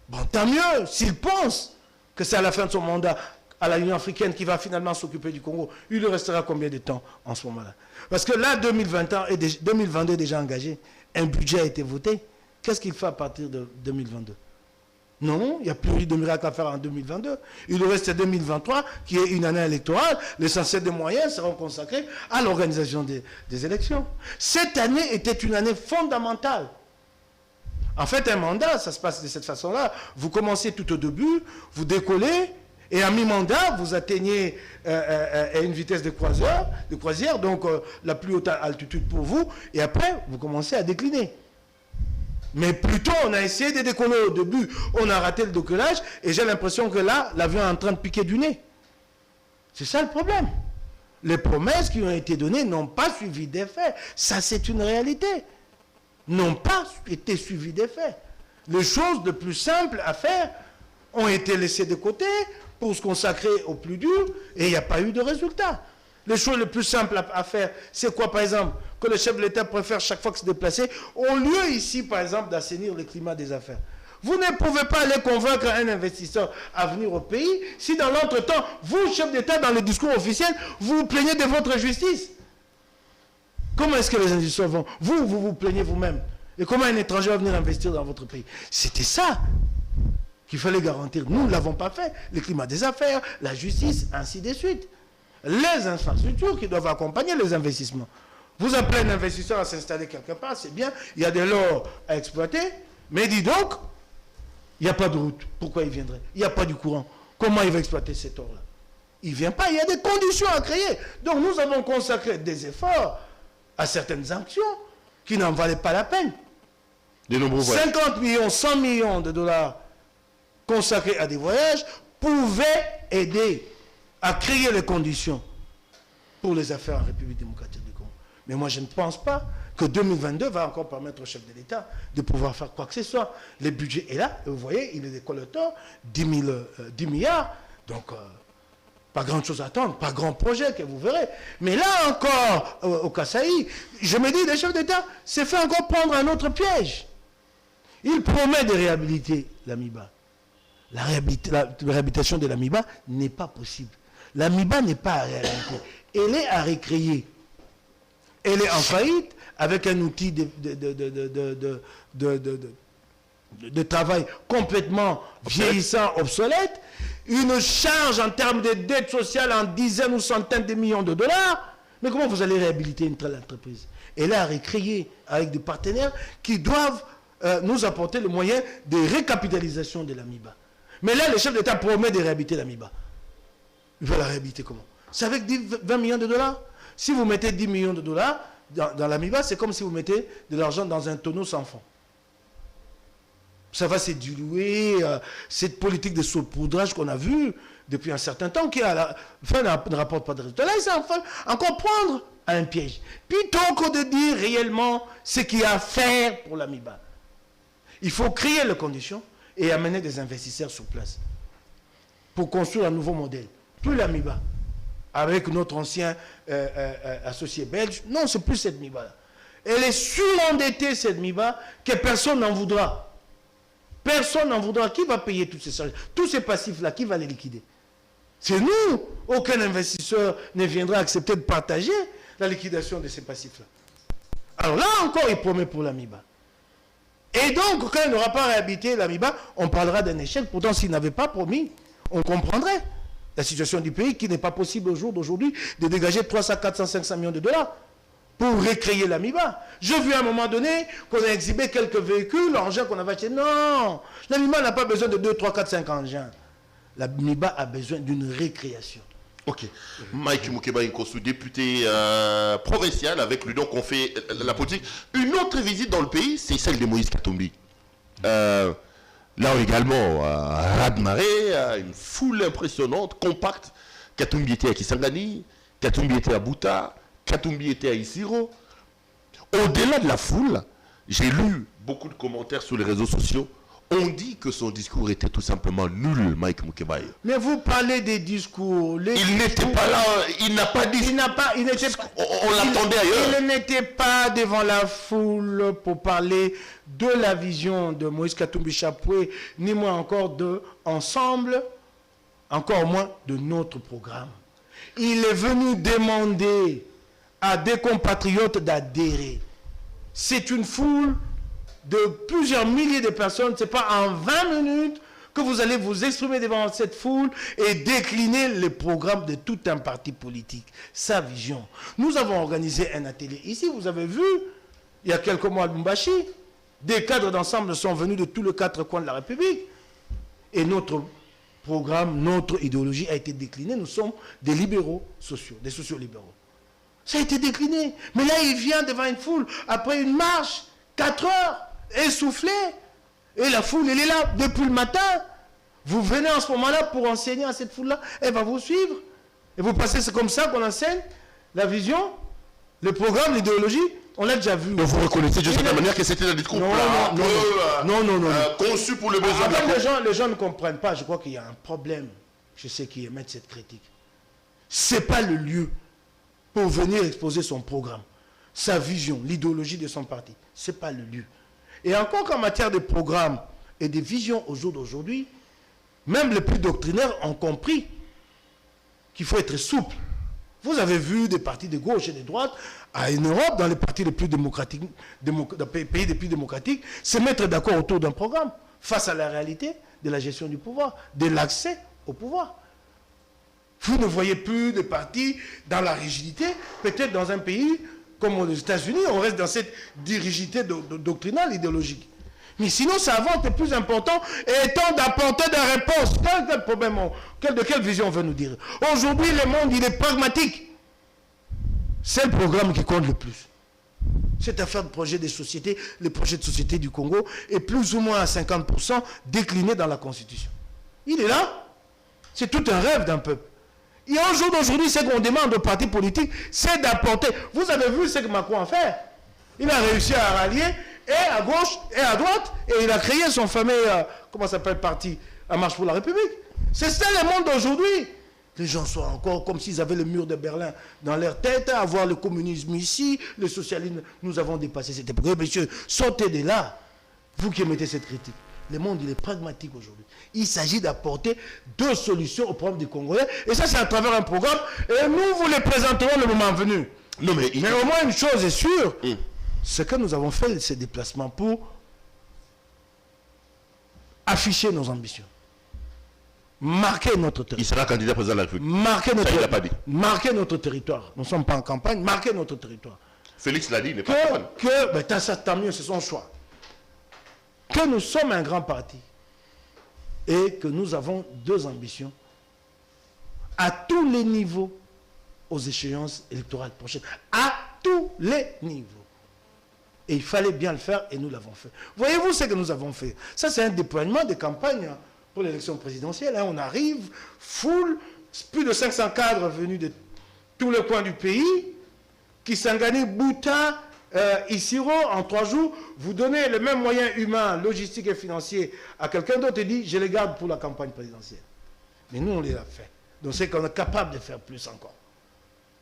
Bon, tant mieux, s'il pense que c'est à la fin de son mandat à l'Union africaine qui va finalement s'occuper du Congo. Il lui restera combien de temps en ce moment-là? Parce que là, 2022 est déjà engagé. Un budget a été voté. Qu'est-ce qu'il fait à partir de 2022? Non, il n'y a plus de miracle à faire en 2022. Il nous reste 2023, qui est une année électorale. L'essentiel des moyens seront consacrés à l'organisation des élections. Cette année était une année fondamentale. En fait, un mandat, ça se passe de cette façon-là. Vous commencez tout au début, vous décollez, et à mi-mandat, vous atteignez à une vitesse de croisière, donc la plus haute altitude pour vous, et après, vous commencez à décliner. Mais plutôt, on a essayé de décoller au début, on a raté le décollage, et j'ai l'impression que là, l'avion est en train de piquer du nez. C'est ça le problème. Les promesses qui ont été données n'ont pas suivi des faits. Ça, c'est une réalité. N'ont pas été suivies des faits. Les choses les plus simples à faire ont été laissées de côté pour se consacrer au plus dur, et il n'y a pas eu de résultat. Les choses les plus simples à faire, c'est quoi, par exemple, que le chef de l'État préfère chaque fois que se déplacer, au lieu ici, par exemple, d'assainir le climat des affaires. Vous ne pouvez pas aller convaincre un investisseur à venir au pays si dans l'entretemps, vous, chef d'État, dans le discours officiel, vous vous plaignez de votre justice. Comment est-ce que les investisseurs vont? Vous vous plaignez vous-même. Et comment un étranger va venir investir dans votre pays? C'était ça qu'il fallait garantir. Nous ne l'avons pas fait. Le climat des affaires, la justice, ainsi de suite. Les infrastructures qui doivent accompagner les investissements. Vous appelez un investisseur à s'installer quelque part, c'est bien, il y a de l'or à exploiter, mais dis donc, il n'y a pas de route. Pourquoi il viendrait? Il n'y a pas du courant. Comment il va exploiter cet or-là? Il ne vient pas, il y a des conditions à créer. Donc nous avons consacré des efforts à certaines actions qui n'en valaient pas la peine. 50 millions, 100 millions de dollars consacrés à des voyages pouvaient aider à créer les conditions pour les affaires en République démocratique du Congo. Mais moi, je ne pense pas que 2022 va encore permettre au chef de l'État de pouvoir faire quoi que ce soit. Le budget est là, et vous voyez, il est des collecteurs, 10 milliards, donc pas grand chose à attendre, pas grand projet que vous verrez. Mais là encore, au Kasaï, je me dis, le chef d'État s'est fait encore prendre un autre piège. Il promet de réhabiliter l'AMIBA. La réhabilitation de l'AMIBA n'est pas possible. L'AMIBA n'est pas à réhabiliter. Elle est à récréer. Elle est en faillite avec un outil de travail complètement vieillissant, obsolète, une charge en termes de dette sociale en dizaines ou centaines de millions de dollars. Mais comment vous allez réhabiliter une telle entreprise? Elle est à récréer avec des partenaires qui doivent nous apporter le moyen de récapitalisation de l'AMIBA. Mais là, le chef d'État promet de réhabiliter l'AMIBA. Il va la réhabiliter comment? C'est avec 20 millions de dollars. Si vous mettez 10 millions de dollars dans l'AMIBA, c'est comme si vous mettez de l'argent dans un tonneau sans fond. Ça va se diluer. Cette politique de saupoudrage qu'on a vue depuis un certain temps, qui à la fin ne rapporte pas de résultats. Là, il s'en fait encore prendre à un piège. Plutôt que de dire réellement ce qu'il y a à faire pour l'AMIBA. Il faut créer les conditions et amener des investisseurs sur place pour construire un nouveau modèle. Plus l'AMIBA, avec notre ancien associé belge, non, c'est plus cette MIBA-là. Elle est surendettée, cette MIBA, que personne n'en voudra. Personne n'en voudra. Qui va payer tous ces passifs-là? Qui va les liquider? C'est nous. Aucun investisseur ne viendra accepter de partager la liquidation de ces passifs-là. Alors là encore, il promet pour l'AMIBA. Et donc, quand il n'aura pas réhabilité l'AMIBA, on parlera d'un échec. Pourtant, s'il n'avait pas promis, on comprendrait la situation du pays, qui n'est pas possible au jour d'aujourd'hui de dégager 300, 400, 500 millions de dollars pour recréer l'AMIBA. J'ai vu à un moment donné qu'on a exhibé quelques véhicules, engins qu'on avait achetés. Non, l'AMIBA n'a pas besoin de 2, 3, 4, 5 engins. L'AMIBA a besoin d'une récréation. Ok. Mike Moukeba Nkosu, député provincial, avec lui donc on fait la politique. Une autre visite dans le pays, c'est celle de Moïse Katumbi. Là également, raz-de-marée, une foule impressionnante, compacte. Katumbi était à Kisangani, Katumbi était à Bouta, Katumbi était à Isiro. Au-delà de la foule, j'ai lu beaucoup de commentaires sur les réseaux sociaux. On dit que son discours était tout simplement nul, Mike Moukeba. Mais vous parlez des discours. Il n'était pas là, il n'a pas dit. On l'attendait ailleurs. Il n'était pas devant la foule pour parler de la vision de Moïse Katumbi Chapoué, ni moins encore de ensemble, encore moins de notre programme. Il est venu demander à des compatriotes d'adhérer. C'est une foule de plusieurs milliers de personnes, ce n'est pas en 20 minutes que vous allez vous exprimer devant cette foule et décliner les programmes de tout un parti politique, sa vision. Nous avons organisé un atelier ici, vous avez vu, il y a quelques mois à Lubumbashi, des cadres d'ensemble sont venus de tous les 4 coins de la République. Et notre programme, notre idéologie a été déclinée. Nous sommes des libéraux sociaux, des sociaux-libéraux. Ça a été décliné. Mais là, il vient devant une foule, après une marche, 4 heures, essoufflé. Et la foule, elle est là depuis le matin. Vous venez en ce moment-là pour enseigner à cette foule-là. Elle va vous suivre. Et vous passez, c'est comme ça qu'on enseigne la vision, le programme, l'idéologie. On l'a déjà vu. Donc vous reconnaissez de cette manière que c'était un discours non. Conçu pour le besoin. Les gens ne comprennent pas. Je crois qu'il y a un problème. Je sais qui émettent cette critique. Ce n'est pas le lieu pour venir exposer son programme, sa vision, l'idéologie de son parti. Ce n'est pas le lieu. Et encore qu'en matière de programme et de vision au jour d'aujourd'hui, même les plus doctrinaires ont compris qu'il faut être souple. Vous avez vu des partis de gauche et de droite en Europe, dans les partis les plus démocratiques, dans les pays les plus démocratiques, se mettre d'accord autour d'un programme face à la réalité de la gestion du pouvoir, de l'accès au pouvoir. Vous ne voyez plus de partis dans la rigidité. Peut-être dans un pays comme les États-Unis, on reste dans cette rigidité doctrinale, idéologique. Mais sinon, ça avance, le plus important étant d'apporter des réponses. Quel problème, de quelle vision on veut nous dire? Aujourd'hui, le monde, il est pragmatique. C'est le programme qui compte le plus. Cette affaire de projet des sociétés, le projet de société du Congo est plus ou moins à 50% décliné dans la Constitution. Il est là. C'est tout un rêve d'un peuple. Et au jour d'aujourd'hui, ce qu'on demande aux partis politiques, c'est d'apporter. Vous avez vu ce que Macron a fait. Il a réussi à rallier et à gauche et à droite, et il a créé son fameux, comment ça s'appelle, parti, La Marche pour la République. C'est ça le monde d'aujourd'hui. Les gens sont encore comme s'ils avaient le mur de Berlin dans leur tête, à voir le communisme ici, le socialisme. Nous avons dépassé cette époque. Messieurs, sortez de là, vous qui émettez cette critique. Le monde, il est pragmatique aujourd'hui. Il s'agit d'apporter 2 solutions au problème des Congolais. Et ça, c'est à travers un programme. Et nous vous les présenterons le moment venu. Non, mais au moins, une chose est sûre. C'est que nous avons fait ces déplacements pour afficher nos ambitions. Marquer notre territoire. Il sera candidat président de la République. Marquer notre territoire. Nous ne sommes pas en campagne. Marquer notre territoire. Félix l'a dit, il n'est pas en campagne. Tant mieux, c'est son choix. Que nous sommes un grand parti et que nous avons 2 ambitions à tous les niveaux aux échéances électorales prochaines. À tous les niveaux. Et il fallait bien le faire et nous l'avons fait. Voyez-vous ce que nous avons fait? Ça, c'est un déploiement de campagne pour l'élection présidentielle. On arrive, foule, plus de 500 cadres venus de tous les coins du pays, qui s'engagent Bouta, Isiro, en 3 jours, vous donnez les mêmes moyens humains, logistiques et financiers à quelqu'un d'autre et dit, je les garde pour la campagne présidentielle. Mais nous, on les a fait. Donc c'est qu'on est capable de faire plus encore.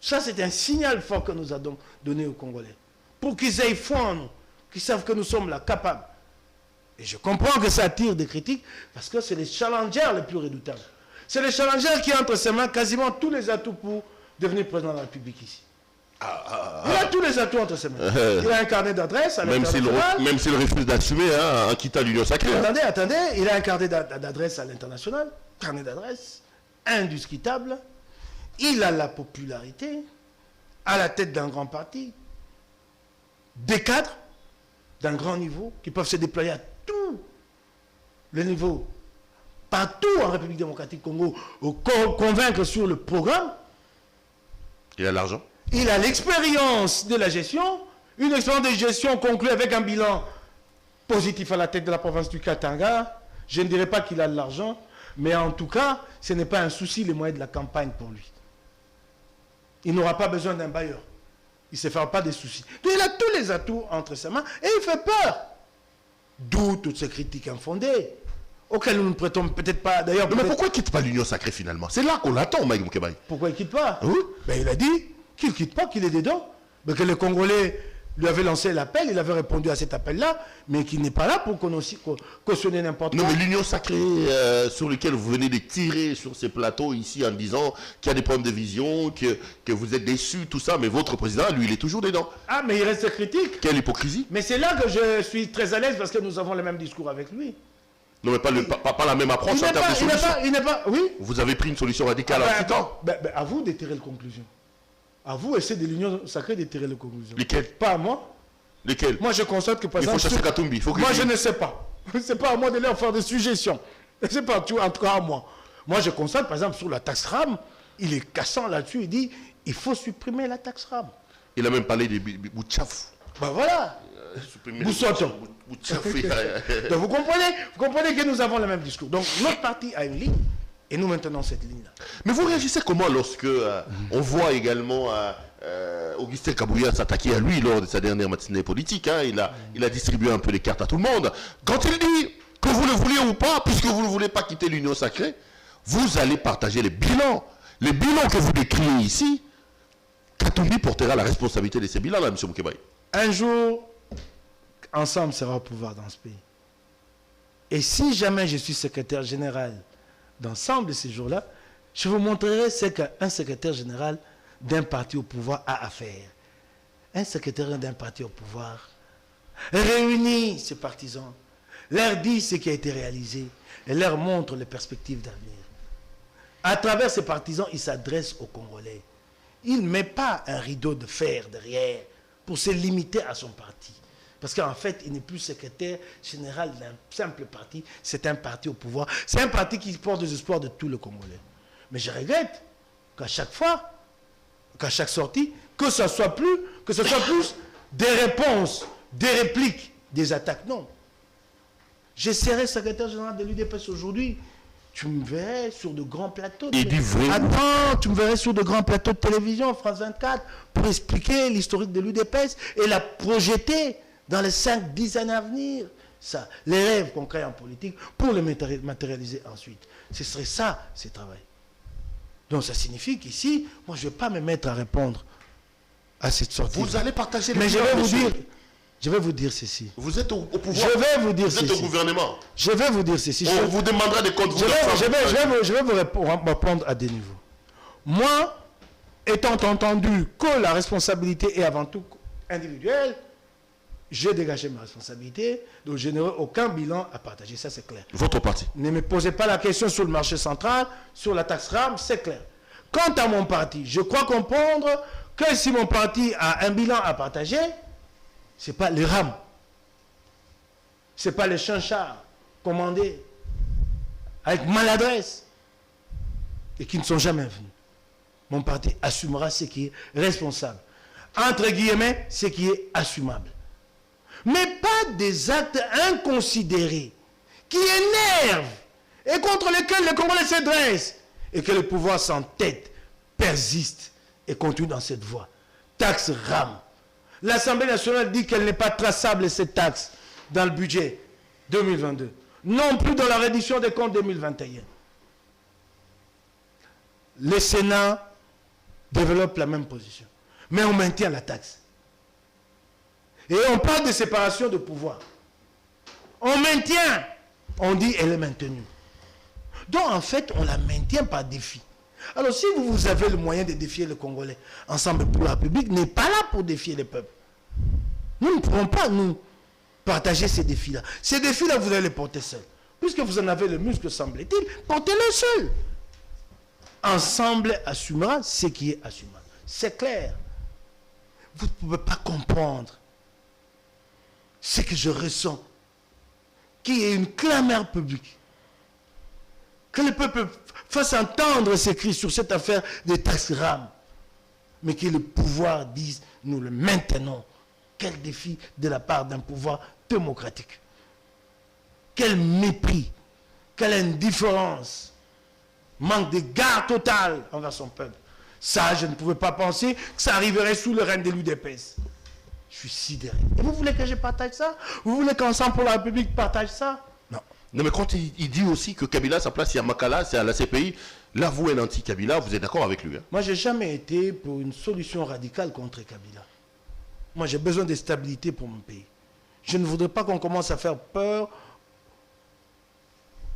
Ça, c'est un signal fort que nous avons donné aux Congolais. Pour qu'ils aient foi en nous, qu'ils savent que nous sommes là, capables. Et je comprends que ça attire des critiques, parce que c'est les challengers les plus redoutables. C'est les challengers qui ont entre ses mains quasiment tous les atouts pour devenir président de la République ici. Il a tous les atouts entre ses mains. Il a un carnet d'adresse à l'international. Même s'il refuse d'assumer en quittant l'Union sacrée. Attendez, il a un carnet d'adresse à l'international. Carnet d'adresse indiscutable. Il a la popularité à la tête d'un grand parti. Des cadres d'un grand niveau qui peuvent se déployer à tous les niveaux, partout en République démocratique Congo, convaincre sur le programme. Il a l'argent. Il a l'expérience de la gestion, une expérience de gestion conclue avec un bilan positif à la tête de la province du Katanga. Je ne dirais pas qu'il a de l'argent, mais en tout cas, ce n'est pas un souci les moyens de la campagne pour lui. Il n'aura pas besoin d'un bailleur. Il ne se fera pas de soucis. Donc il a tous les atouts entre ses mains et il fait peur. D'où toutes ces critiques infondées, auxquelles nous ne prêtons peut-être pas. D'ailleurs, mais pourquoi il ne quitte pas l'Union sacrée finalement? C'est là qu'on l'attend, Mike Moukebaye. Pourquoi il ne quitte pas? Il a dit qu'il ne quitte pas, qu'il est dedans. Mais que les Congolais lui avait lancé l'appel, il avait répondu à cet appel-là, mais qui n'est pas là pour cautionner n'importe quoi. Non, mais l'union sacrée sur laquelle vous venez de tirer sur ces plateaux ici en disant qu'il y a des problèmes de vision, que vous êtes déçus, tout ça, mais votre président, lui, il est toujours dedans. Ah, mais il reste critique. Quelle hypocrisie. Mais c'est là que je suis très à l'aise parce que nous avons le même discours avec lui. Non, mais pas la même approche en termes de solution. Il n'est pas, oui. Vous avez pris une solution radicale en tout temps. À vous de tirer les conclusions. À vous, et c'est de l'union sacrée de tirer les conclusions. Lesquelles? Pas à moi. Lesquelles? Moi, je constate que, par exemple... Il faut chasser Katumbi. Moi, je ne sais pas. C'est pas à moi de leur faire des suggestions. C'est pas tout, en tout cas à moi. Moi, je constate, par exemple, sur la taxe RAM, il est cassant là-dessus. Il dit, il faut supprimer la taxe RAM. Il a même parlé des Boutchaf. Ben voilà. Boussoto. Donc vous comprenez que nous avons le même discours. Donc notre parti a une ligne et nous maintenons cette ligne-là. Mais vous réagissez comment lorsque on voit également Augustin Kabouya s'attaquer à lui lors de sa dernière matinée politique, hein, il a distribué un peu les cartes à tout le monde. Quand il dit que vous le voulez ou pas, puisque vous ne voulez pas quitter l'union sacrée, vous allez partager les bilans. Les bilans que vous décrivez ici, Katumbi portera la responsabilité de ces bilans-là, M. Moukebaye. Un jour, ensemble sera au pouvoir dans ce pays. Et si jamais je suis secrétaire général d'ensemble de ces jours-là, je vous montrerai ce qu'un secrétaire général d'un parti au pouvoir a à faire. Un secrétaire d'un parti au pouvoir réunit ses partisans, leur dit ce qui a été réalisé et leur montre les perspectives d'avenir. À travers ses partisans, il s'adresse aux Congolais. Il ne met pas un rideau de fer derrière pour se limiter à son parti. Parce qu'en fait, il n'est plus secrétaire général d'un simple parti, c'est un parti au pouvoir. C'est un parti qui porte les espoirs de tout le Congolais. Mais je regrette qu'à chaque fois, qu'à chaque sortie, que ce soit plus des réponses, des répliques, des attaques. Non. Je serai secrétaire général de l'UDPS aujourd'hui. Tu me verrais sur de grands plateaux. Attends, tu me verrais sur de grands plateaux de télévision, France 24, pour expliquer l'historique de l'UDPS et la projeter dans les 5-10 années à venir. Ça, les rêves qu'on crée en politique pour les matérialiser ensuite. Ce serait ça, ce travail. Donc ça signifie qu'ici, moi je ne vais pas me mettre à répondre à cette sortie. Vous allez partager les mais je vais vous dire ceci. Vous êtes au pouvoir. Je vais vous dire ceci. Vous êtes au gouvernement. Je vais vous dire ceci. On vous demandera des comptes. Je vais vous répondre à des niveaux. Moi, étant entendu que la responsabilité est avant tout individuelle, j'ai dégagé ma responsabilité, donc je n'aurai aucun bilan à partager, ça c'est clair. Votre parti. Ne me posez pas la question sur le marché central, sur la taxe RAM, c'est clair. Quant à mon parti, je crois comprendre que si mon parti a un bilan à partager, ce n'est pas les RAM, ce n'est pas les chinchards commandés avec maladresse et qui ne sont jamais venus. Mon parti assumera ce qui est responsable. Entre guillemets, ce qui est assumable. Mais pas des actes inconsidérés qui énervent et contre lesquels les Congolais se dressent et que le pouvoir s'entête, persiste et continue dans cette voie. Taxe RAM. L'Assemblée nationale dit qu'elle n'est pas traçable, cette taxe, dans le budget 2022. Non plus dans la reddition des comptes 2021. Le Sénat développe la même position. Mais on maintient la taxe. Et on parle de séparation de pouvoir. On maintient. On dit elle est maintenue. Donc en fait, on la maintient par défi. Alors si vous avez le moyen de défier les Congolais, Ensemble pour la République n'est pas là pour défier les peuples. Nous ne pourrons pas, nous, partager ces défis-là. Ces défis-là, vous allez les porter seuls. Puisque vous en avez le muscle, semble-t-il, portez-les seuls. Ensemble assumera ce qui est assumable. C'est clair. Vous ne pouvez pas comprendre ce que je ressens, qu'il y ait une clameur publique, que le peuple fasse entendre ses cris sur cette affaire des taxes RAM, mais que le pouvoir dise, nous le maintenons. Quel défi de la part d'un pouvoir démocratique. Quel mépris, quelle indifférence, manque de garde totale envers son peuple. Ça, je ne pouvais pas penser que ça arriverait sous le règne de l'UDPS. Je suis sidéré. Et vous voulez que je partage ça? Vous voulez qu'Ensemble pour la République partage ça? Non. Non, mais quand il dit aussi que Kabila, sa place, c'est à Makala, c'est à la CPI, là, vous, un anti-Kabila, vous êtes d'accord avec lui, hein? Moi, je n'ai jamais été pour une solution radicale contre Kabila. Moi, j'ai besoin de stabilité pour mon pays. Je ne voudrais pas qu'on commence à faire peur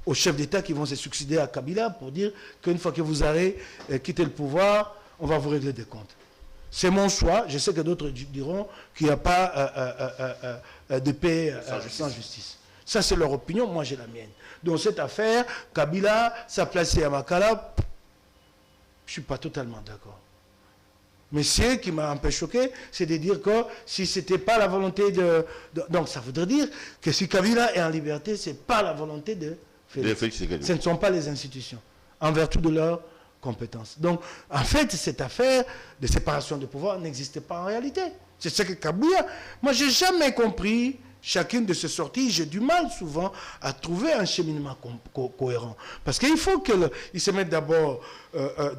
aux chefs d'État qui vont se succéder à Kabila pour dire qu'une fois que vous allez quitter le pouvoir, on va vous régler des comptes. C'est mon choix. Je sais que d'autres diront qu'il n'y a pas de paix sans justice. Ça, c'est leur opinion. Moi, j'ai la mienne. Donc, cette affaire, Kabila s'est placé à Makala. Je ne suis pas totalement d'accord. Mais ce qui m'a un peu choqué, c'est de dire que si ce n'était pas la volonté de... Donc, ça voudrait dire que si Kabila est en liberté, ce n'est pas la volonté de Félix. Ce ne sont pas les institutions, en vertu de leurs compétences. Donc, en fait, cette affaire de séparation de pouvoir n'existait pas en réalité. C'est ce que Kabila... Moi, je n'ai jamais compris chacune de ces sorties. J'ai du mal souvent à trouver un cheminement cohérent. Parce qu'il faut qu'il se mette d'abord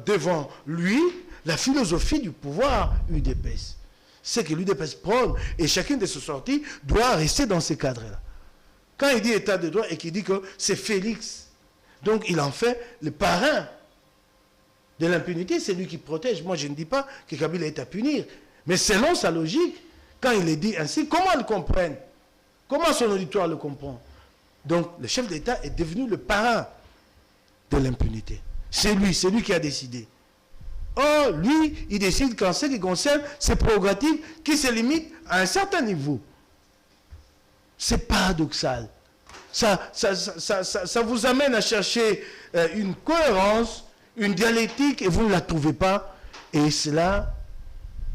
devant lui la philosophie du pouvoir UDPS. C'est que l'UDPS prône, et chacune de ces sorties doit rester dans ces cadres-là. Quand il dit état de droit et qu'il dit que c'est Félix, donc il en fait le parrain de l'impunité, c'est lui qui protège. Moi, je ne dis pas que Kabila est à punir, mais selon sa logique, quand il est dit ainsi, comment le comprennent? Comment son auditoire le comprend? Donc, le chef d'État est devenu le parrain de l'impunité. C'est lui qui a décidé. Or, lui, il décide qu'en ce qui concerne ses prérogatives qui se limitent à un certain niveau. C'est paradoxal. Ça vous amène à chercher une cohérence, une dialectique, et vous ne la trouvez pas. Et cela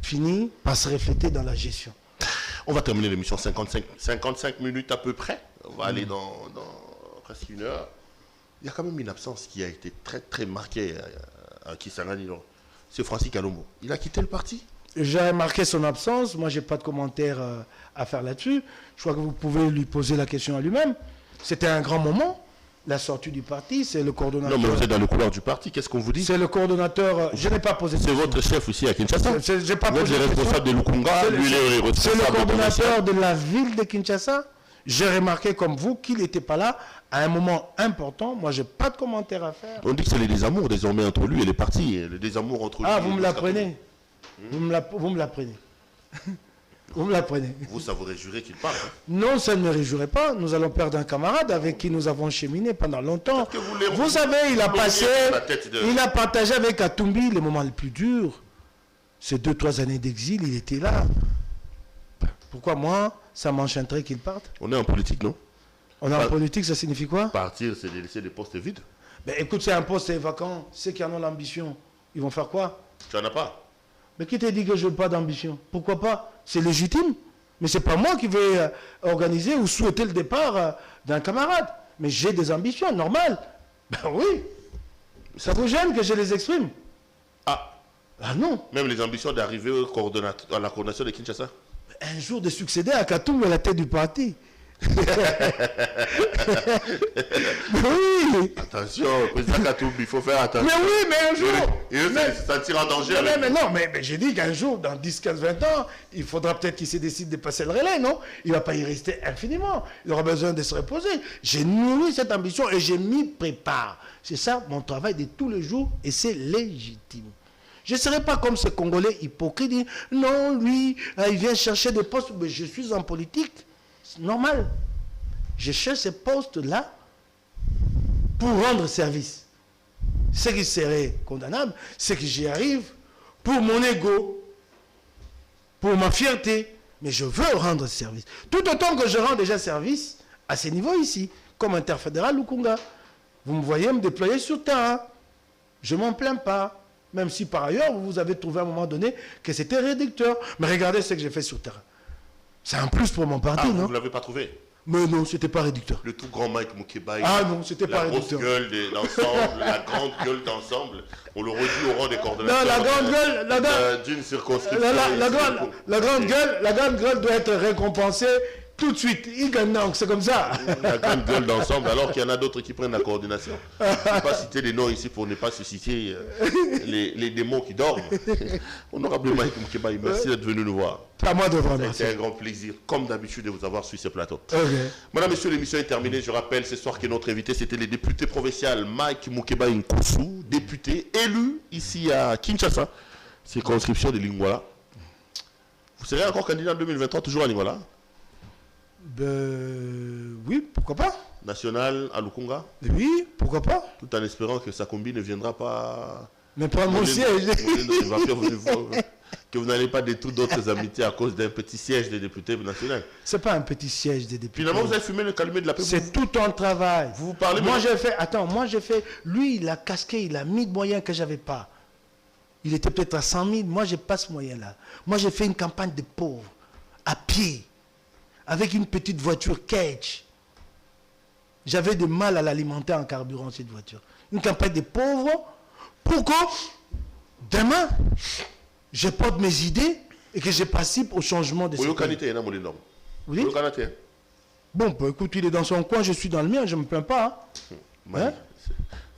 finit par se refléter dans la gestion. On va terminer l'émission 55 minutes à peu près. On va aller dans presque une heure. Il y a quand même une absence qui a été très très marquée à Kisangani. C'est Francis Kalombo. Il a quitté le parti? J'ai remarqué son absence. Moi, je n'ai pas de commentaire à faire là-dessus. Je crois que vous pouvez lui poser la question à lui-même. C'était un grand moment, la sortie du parti. C'est le coordonnateur. Non, mais vous êtes dans le couloir du parti. Qu'est-ce qu'on vous dit? C'est le coordonnateur. Je n'ai pas posé de question. C'est votre chef aussi à Kinshasa. J'ai pas vous êtes le responsable de Lukunga. C'est le coordonnateur de la ville de Kinshasa. J'ai remarqué comme vous qu'il n'était pas là à un moment important. Moi, je n'ai pas de commentaire à faire. On dit que c'est les désamours désormais entre lui et les partis. Le désamour entre lui et vous me l'apprenez. Vous me l'apprenez. Vous me l'apprenez. Vous, ça vous réjouirait qu'il parte? Non, ça ne me réjouirait pas. Nous allons perdre un camarade avec qui nous avons cheminé pendant longtemps. Vous savez, il a partagé avec Katumbi les moments les plus durs. Ces 2-3 années d'exil, il était là. Pourquoi moi, ça m'enchanterait qu'il parte? On est en politique, non? On est en politique, ça signifie quoi? Partir, c'est de laisser des postes vides. Ben, écoute, c'est un poste vacant. Ceux qui en ont l'ambition, ils vont faire quoi? Tu n'en as pas? Mais qui t'a dit que je n'ai pas d'ambition? Pourquoi pas? C'est légitime. Mais ce n'est pas moi qui vais organiser ou souhaiter le départ d'un camarade. Mais j'ai des ambitions, normal. Ben oui. Ça vous gêne que je les exprime? Ah non. Même les ambitions d'arriver à la coordination de Kinshasa? Un jour de succéder à Katumbi à la tête du parti. Oui. Attention, président Katumbi, il faut faire attention. Mais oui, mais un jour. Il veut se sentir en danger. Mais j'ai dit qu'un jour, dans 10, 15, 20 ans, il faudra peut-être qu'il se décide de passer le relais, non? Il ne va pas y rester infiniment. Il aura besoin de se reposer. J'ai nourri cette ambition et je m'y prépare. C'est ça mon travail de tous les jours et c'est légitime. Je ne serai pas comme ce Congolais hypocrite. Dit, non, lui, il vient chercher des postes. Mais je suis en politique. C'est normal. Je cherche ces postes-là pour rendre service. Ce qui serait condamnable, c'est que j'y arrive pour mon ego, pour ma fierté. Mais je veux rendre service. Tout autant que je rends déjà service à ce niveau ici, comme interfédéral Lukunga. Vous me voyez me déployer sur terrain. Je ne m'en plains pas. Même si par ailleurs, vous avez trouvé à un moment donné que c'était réducteur. Mais regardez ce que j'ai fait sur le terrain. C'est un plus pour mon parti, non? Vous ne l'avez pas trouvé? Mais non, c'était pas réducteur. Le tout grand Mike Mukebai. Non, c'était pas réducteur. La grosse gueule d'ensemble, la grande gueule d'ensemble. On le redit au rang des coordonnateurs. Non, la grande gueule, d'une circonscription. La grande gueule doit être récompensée tout de suite. C'est comme ça. La grande gueule d'ensemble, alors qu'il y en a d'autres qui prennent la coordination. Je ne vais pas citer les noms ici pour ne pas susciter les démons qui dorment. Honorable Mike Mukebai, merci d'être venu nous voir. À moi de vous remercier. C'était un grand plaisir, comme d'habitude, de vous avoir sur ce plateau. Okay. Madame, Messieurs, l'émission est terminée. Je rappelle ce soir que notre invité, c'était le député provincial Mike Mukebai Nkusu, député élu ici à Kinshasa, circonscription de Lingwala. Vous serez encore candidat en 2023, toujours à Angola? Oui, pourquoi pas? National à Lukunga? Oui, pourquoi pas? Tout en espérant que Sakombi ne viendra pas... Mais prends mon siège. Que vous n'allez pas détruire d'autres amitiés à cause d'un petit siège de député national. C'est pas un petit siège de député. Finalement, vous avez fumé le calumet de la paix. C'est tout un travail. Vous parlez... Moi, j'ai fait... Attends, moi, j'ai fait... Lui, il a casqué, il a mis de moyens que je n'avais pas. Il était peut-être à 100 000. Moi, je n'ai pas ce moyen-là. Moi, j'ai fait une campagne de pauvres, à pied, avec une petite voiture Cage. J'avais du mal à l'alimenter en carburant, cette voiture. Une campagne de pauvres, pour que demain, je porte mes idées et que je participe au changement de ce pays. Oui. Bon, bah, écoute, il est dans son coin, je suis dans le mien, je ne me plains pas. Hein?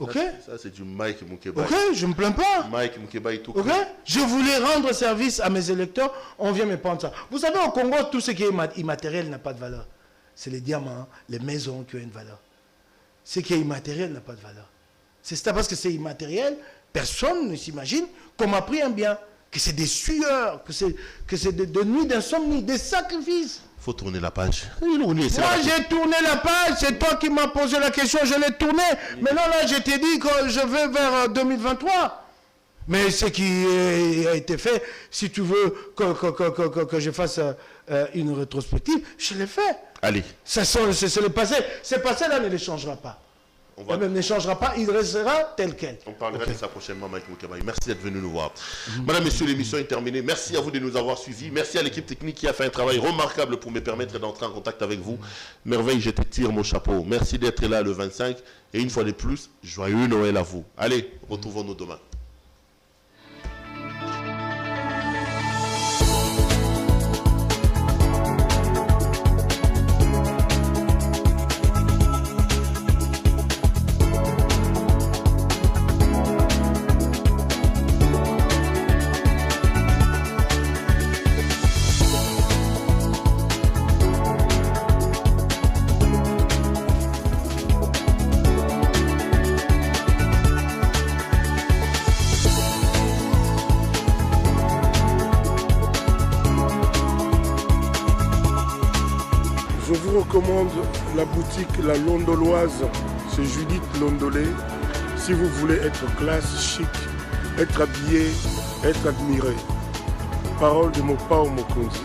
Ok. Ça, c'est du Mike Moukeba. Ok, je ne me plains pas. Mike Moukeba et tout. Ok. Je voulais rendre service à mes électeurs, on vient me prendre ça. Vous savez, au Congo, tout ce qui est immatériel n'a pas de valeur. C'est les diamants, les maisons qui ont une valeur. Ce qui est immatériel n'a pas de valeur. C'est ça parce que c'est immatériel, personne ne s'imagine qu'on m'a pris un bien, que c'est des sueurs, que c'est des nuits d'insomnie, des sacrifices. Il faut tourner la page. Moi, j'ai tourné la page, c'est toi qui m'as posé la question, je l'ai tournée. Maintenant, là, je t'ai dit que je vais vers 2023. Mais ce qui a été fait, si tu veux que je fasse une rétrospective, je l'ai fait. Allez. C'est le passé. Ce passé-là ne le changera pas. Et même ne changera pas, il restera tel quel. On parlera de ça prochainement, Mike Moukeba. Merci d'être venu nous voir. Madame, messieurs, l'émission est terminée. Merci à vous de nous avoir suivis. Merci à l'équipe technique qui a fait un travail remarquable pour me permettre d'entrer en contact avec vous. Merveille, je te tire mon chapeau. Merci d'être là le 25. Et une fois de plus, joyeux Noël à vous. Allez, retrouvons-nous demain. Je vous recommande la boutique La Londoloise, c'est Judith Londolé. Si vous voulez être classe, chic, être habillé, être admiré. Parole de Mopao Mokonzi.